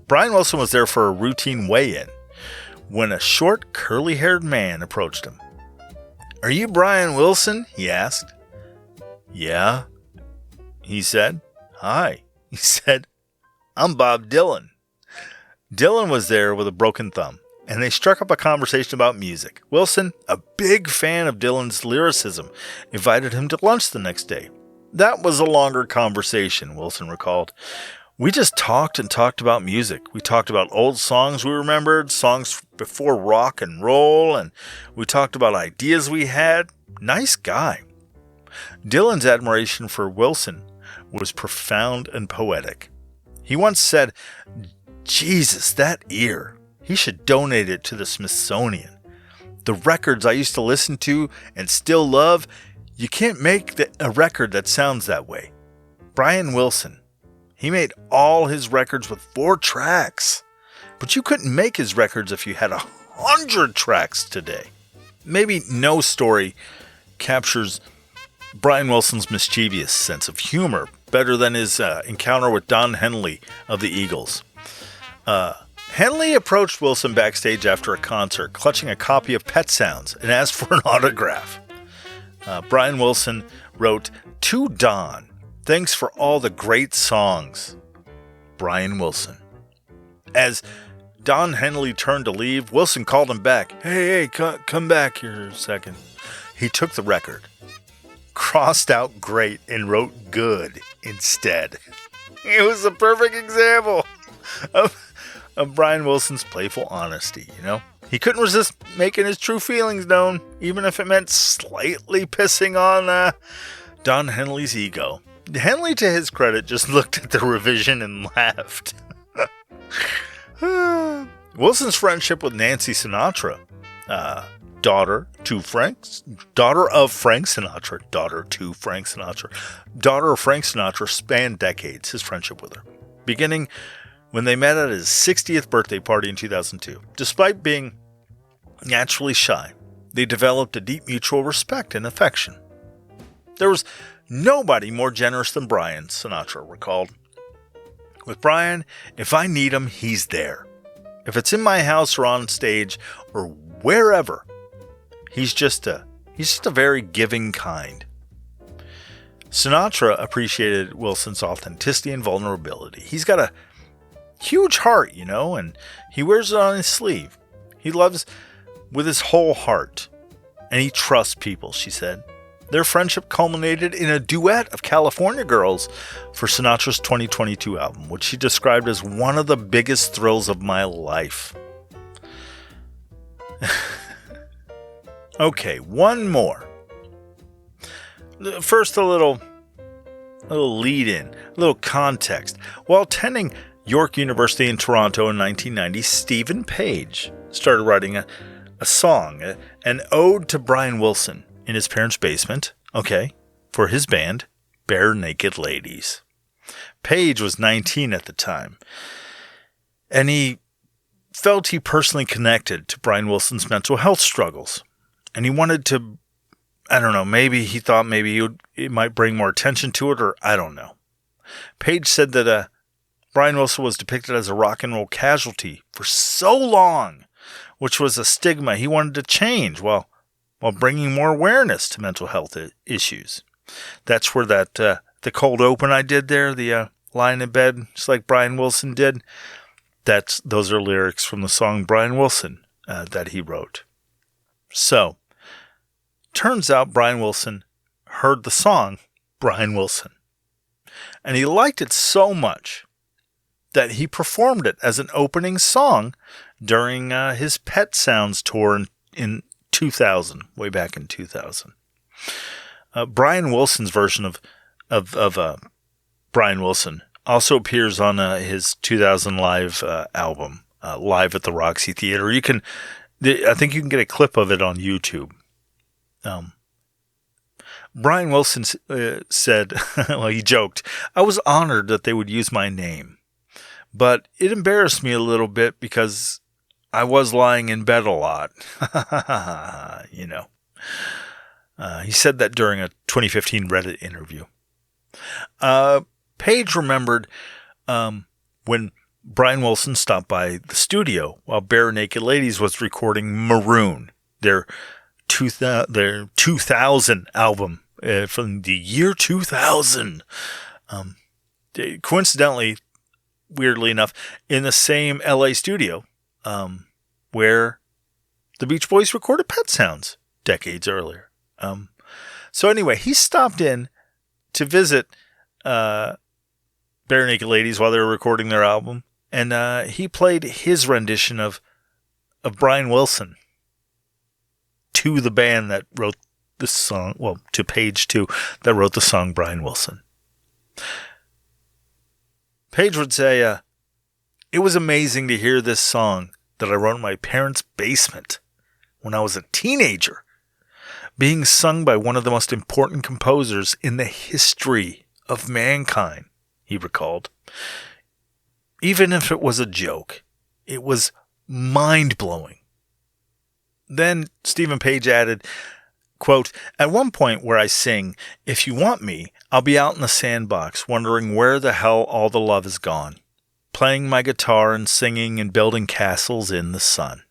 Brian Wilson was there for a routine weigh-in when a short, curly-haired man approached him. "Are you Brian Wilson?" he asked. "Yeah," he said. "Hi," he said. "I'm Bob Dylan." Dylan was there with a broken thumb, and they struck up a conversation about music. Wilson, a big fan of Dylan's lyricism, invited him to lunch the next day. That was a longer conversation, Wilson recalled. We just talked and talked about music. We talked about old songs we remembered, songs before rock and roll, and we talked about ideas we had. Nice guy. Dylan's admiration for Wilson was profound and poetic. He once said, "Jesus, that ear. He should donate it to the Smithsonian. The records I used to listen to and still love, you can't make a record that sounds that way." Brian Wilson. He made all his records with 4 tracks. But you couldn't make his records if you had 100 tracks today. Maybe no story captures Brian Wilson's mischievous sense of humor better than his encounter with Don Henley of the Eagles. Henley approached Wilson backstage after a concert, clutching a copy of Pet Sounds, and asked for an autograph. Brian Wilson wrote, "To Don, thanks for all the great songs. Brian Wilson." As Don Henley turned to leave, Wilson called him back. Hey, come back here a second. He took the record, crossed out great, and wrote good instead. It was a perfect example of Brian Wilson's playful honesty, you know? He couldn't resist making his true feelings known, even if it meant slightly pissing on Don Henley's ego. Henley, to his credit, just looked at the revision and laughed. Wilson's friendship with Nancy Sinatra, daughter of Frank Sinatra, spanned decades, his friendship with her, beginning when they met at his 60th birthday party in 2002. Despite being naturally shy, they developed a deep mutual respect and affection. There was nobody more generous than Brian, Sinatra recalled. With Brian, if I need him, he's there. If it's in my house or on stage or wherever, he's just a very giving kind. Sinatra appreciated Wilson's authenticity and vulnerability. He's got a huge heart, you know, and he wears it on his sleeve. He loves with his whole heart, and he trusts people, she said. Their friendship culminated in a duet of California Girls for Sinatra's 2022 album, which she described as one of the biggest thrills of my life. Okay, one more. First, a little lead-in, a little context. While attending York University in Toronto in 1990, Stephen Page started writing a song, an ode to Brian Wilson, in his parents' basement, for his band, Bare Naked Ladies. Page was 19 at the time, and he felt he personally connected to Brian Wilson's mental health struggles, and he wanted to, I don't know, maybe he thought it might bring more attention to it, or I don't know. Page said that Brian Wilson was depicted as a rock and roll casualty for so long, which was a stigma he wanted to change while bringing more awareness to mental health issues. That's where the cold open I did there, the lying in bed, just like Brian Wilson did, those are lyrics from the song Brian Wilson that he wrote. So, turns out Brian Wilson heard the song Brian Wilson, and he liked it so much that he performed it as an opening song during his Pet Sounds tour in 2000, way back in 2000. Brian Wilson's version of Brian Wilson also appears on his 2000 live album, Live at the Roxy Theater. I think you can get a clip of it on YouTube. Brian Wilson said, well, he joked, "I was honored that they would use my name, but it embarrassed me a little bit because I was lying in bed a lot." You know. He said that during a 2015 Reddit interview. Page remembered when Brian Wilson stopped by the studio while Bare Naked Ladies was recording Maroon, their 2000 album from the year 2000. Coincidentally, weirdly enough, in the same LA studio where the Beach Boys recorded Pet Sounds decades earlier. So anyway, he stopped in to visit Bare Naked Ladies while they were recording their album, and he played his rendition of Brian Wilson to the band that wrote the song, well, to Page too, that wrote the song Brian Wilson. Page would say, "It was amazing to hear this song that I wrote in my parents' basement when I was a teenager, being sung by one of the most important composers in the history of mankind," he recalled. "Even if it was a joke, it was mind-blowing." Then Stephen Page added, quote, "At one point where I sing, 'If you want me, I'll be out in the sandbox wondering where the hell all the love is gone, playing my guitar and singing and building castles in the sun.'"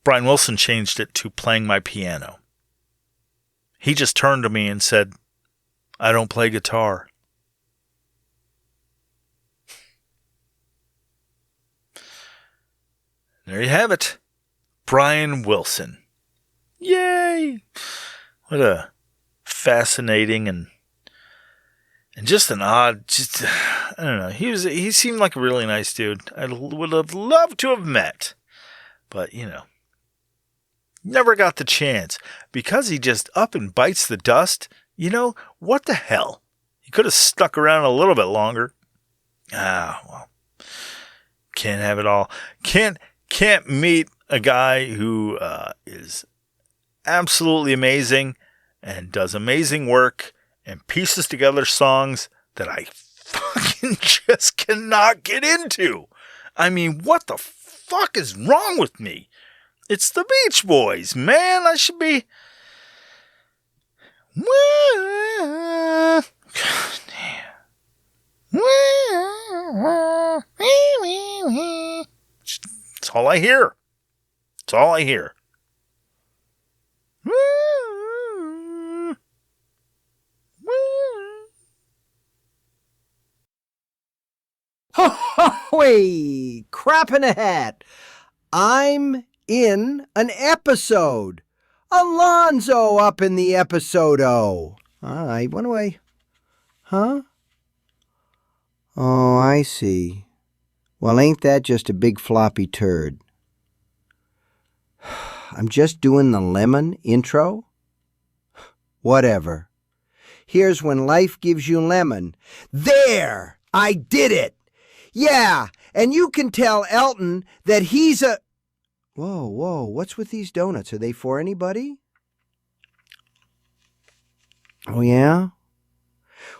Brian Wilson changed it to "playing my piano. He just turned to me and said, 'I don't play guitar.'" There you have it. Brian Wilson. Yay! What a fascinating and just an odd, I don't know. He seemed like a really nice dude. I would have loved to have met. But, never got the chance. Because he just up and bites the dust, what the hell? He could have stuck around a little bit longer. Well. Can't have it all. Can't meet a guy who is absolutely amazing and does amazing work and pieces together songs that I fucking just cannot get into. I mean, what the fuck is wrong with me? It's the Beach Boys, man. I should be... God damn. It's all I hear. It's all I hear. Wait, crap in a hat. I'm in an episode. Alonzo up in the episode-o. I went away. Huh? Oh, I see. Well, ain't that just a big floppy turd? I'm just doing the lemon intro? Whatever. Here's when life gives you lemon. There! I did it! Yeah, and you can tell Elton that he's a... Whoa, what's with these donuts? Are they for anybody? Oh, yeah?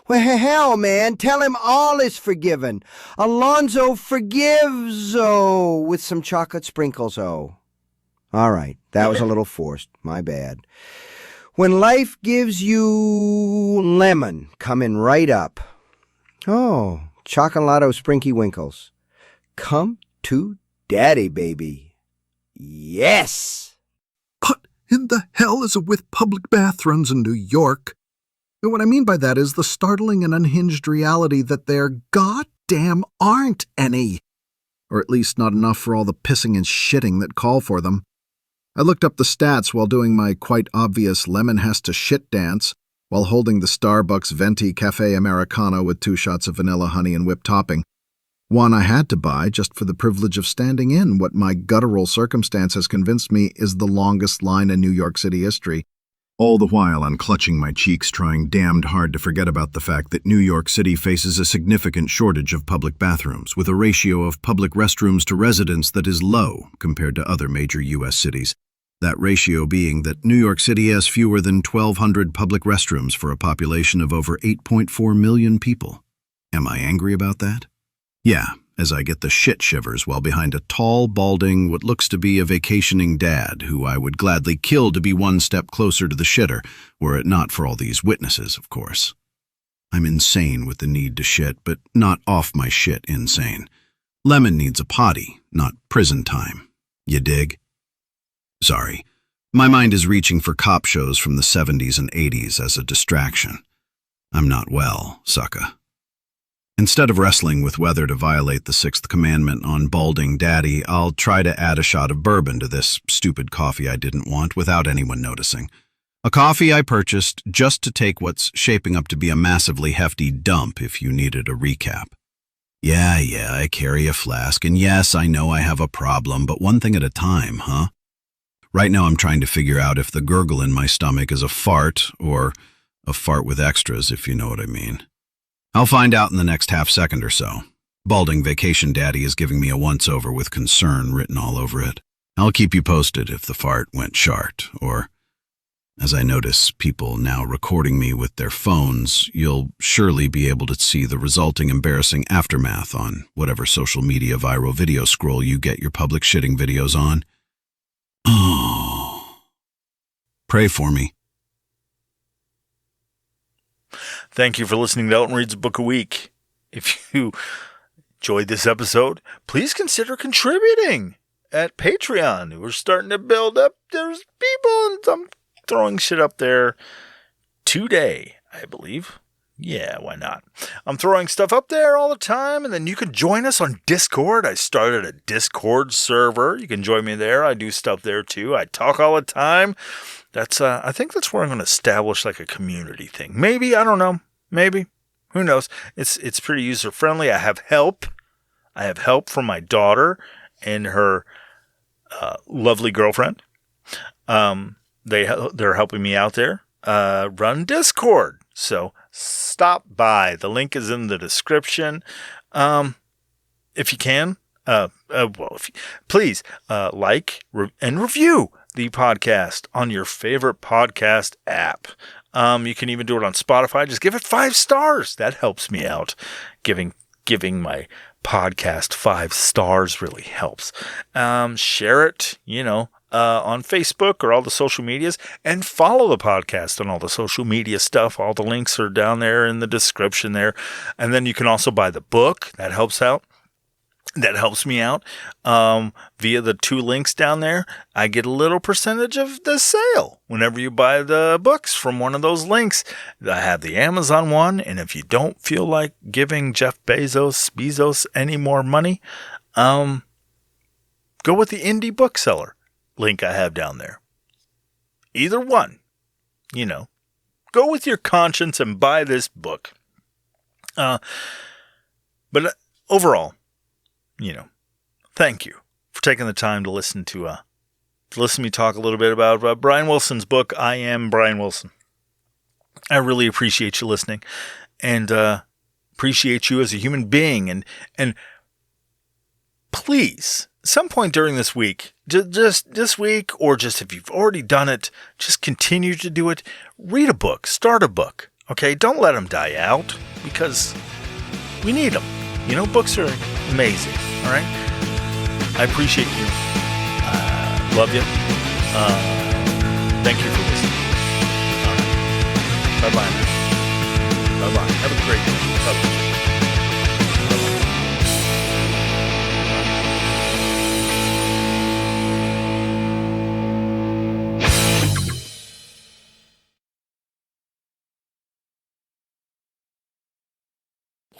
Well, hell, man, tell him all is forgiven. Alonzo forgives, with some chocolate sprinkles, All right, that was a little forced. My bad. When life gives you lemon, coming right up. Oh, Chocolado Sprinky Winkles. Come to Daddy, baby. Yes! What in the hell is it with public bathrooms in New York? And what I mean by that is the startling and unhinged reality that there goddamn aren't any. Or at least not enough for all the pissing and shitting that call for them. I looked up the stats while doing my quite obvious lemon has to shit dance while holding the Starbucks Venti Cafe Americano with 2 shots of vanilla, honey, and whipped topping. One I had to buy just for the privilege of standing in what my guttural circumstance has convinced me is the longest line in New York City history. All the while I'm clutching my cheeks, trying damned hard to forget about the fact that New York City faces a significant shortage of public bathrooms, with a ratio of public restrooms to residents that is low compared to other major U.S. cities. That ratio being that New York City has fewer than 1,200 public restrooms for a population of over 8.4 million people. Am I angry about that? Yeah, as I get the shit shivers while behind a tall, balding, what looks to be a vacationing dad who I would gladly kill to be one step closer to the shitter, were it not for all these witnesses, of course. I'm insane with the need to shit, but not off my shit insane. Lemon needs a potty, not prison time. You dig? Sorry. My mind is reaching for cop shows from the 70s and 80s as a distraction. I'm not well, sucka. Instead of wrestling with whether to violate the 6th commandment on balding daddy, I'll try to add a shot of bourbon to this stupid coffee I didn't want without anyone noticing. A coffee I purchased just to take what's shaping up to be a massively hefty dump if you needed a recap. Yeah, I carry a flask, and yes, I know I have a problem, but one thing at a time, huh? Right now I'm trying to figure out if the gurgle in my stomach is a fart or a fart with extras, if you know what I mean. I'll find out in the next half second or so. Balding Vacation Daddy is giving me a once-over with concern written all over it. I'll keep you posted if the fart went shart, or, as I notice people now recording me with their phones, you'll surely be able to see the resulting embarrassing aftermath on whatever social media viral video scroll you get your public shitting videos on. Oh. Pray for me. Thank you for listening to Elton Reads a Book a Week. If you enjoyed this episode, please consider contributing at Patreon. We're starting to build up. There's people, and I'm throwing shit up there today, I believe. Yeah, why not? I'm throwing stuff up there all the time, and then you can join us on Discord. I started a Discord server. You can join me there. I do stuff there too. I talk all the time. I think that's where I'm going to establish like a community thing. Maybe, I don't know. Maybe. Who knows? It's pretty user friendly. I have help. I have help from my daughter and her lovely girlfriend. They're helping me out there run Discord. So stop by. The link is in the description. If you can, please like and review the podcast on your favorite podcast app. You can even do it on Spotify. Just give it 5 stars. That helps me out. Giving my podcast 5 stars really helps. Share it, on Facebook or all the social medias, and follow the podcast on all the social media stuff. All the links are down there in the description there. And then you can also buy the book. That helps out. That helps me out. Via the 2 links down there, I get a little percentage of the sale whenever you buy the books from one of those links. I have the Amazon one, and if you don't feel like giving Jeff Bezos any more money, go with the indie bookseller link I have down there. Either one, go with your conscience and buy this book. But overall, thank you for taking the time to listen to me talk a little bit about Brian Wilson's book, I Am Brian Wilson. I really appreciate you listening, and appreciate you as a human being. And please, some point during this week, just this week, or just if you've already done it, just continue to do it. Read a book. Start a book. Okay? Don't let them die out, because we need them. Books are amazing. All right? I appreciate you. Love you. Thank you for listening. All right. Bye-bye. Bye-bye. Have a great day. Bye-bye.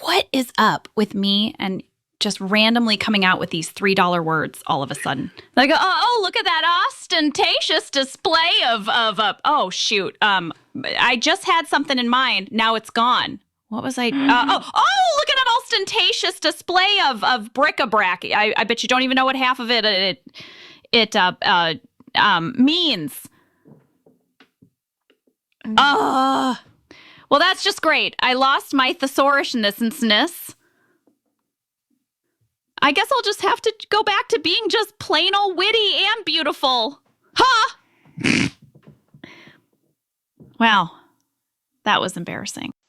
What is up with me and just randomly coming out with these $3 words all of a sudden? Like, oh, look at that ostentatious display of oh, shoot. I just had something in mind. Now it's gone. What was I? Look at an ostentatious display of bric-a-brac. I bet you don't even know what half of it means. Well, that's just great. I lost my thesaurishness. I guess I'll just have to go back to being just plain old witty and beautiful. Huh? Wow. That was embarrassing.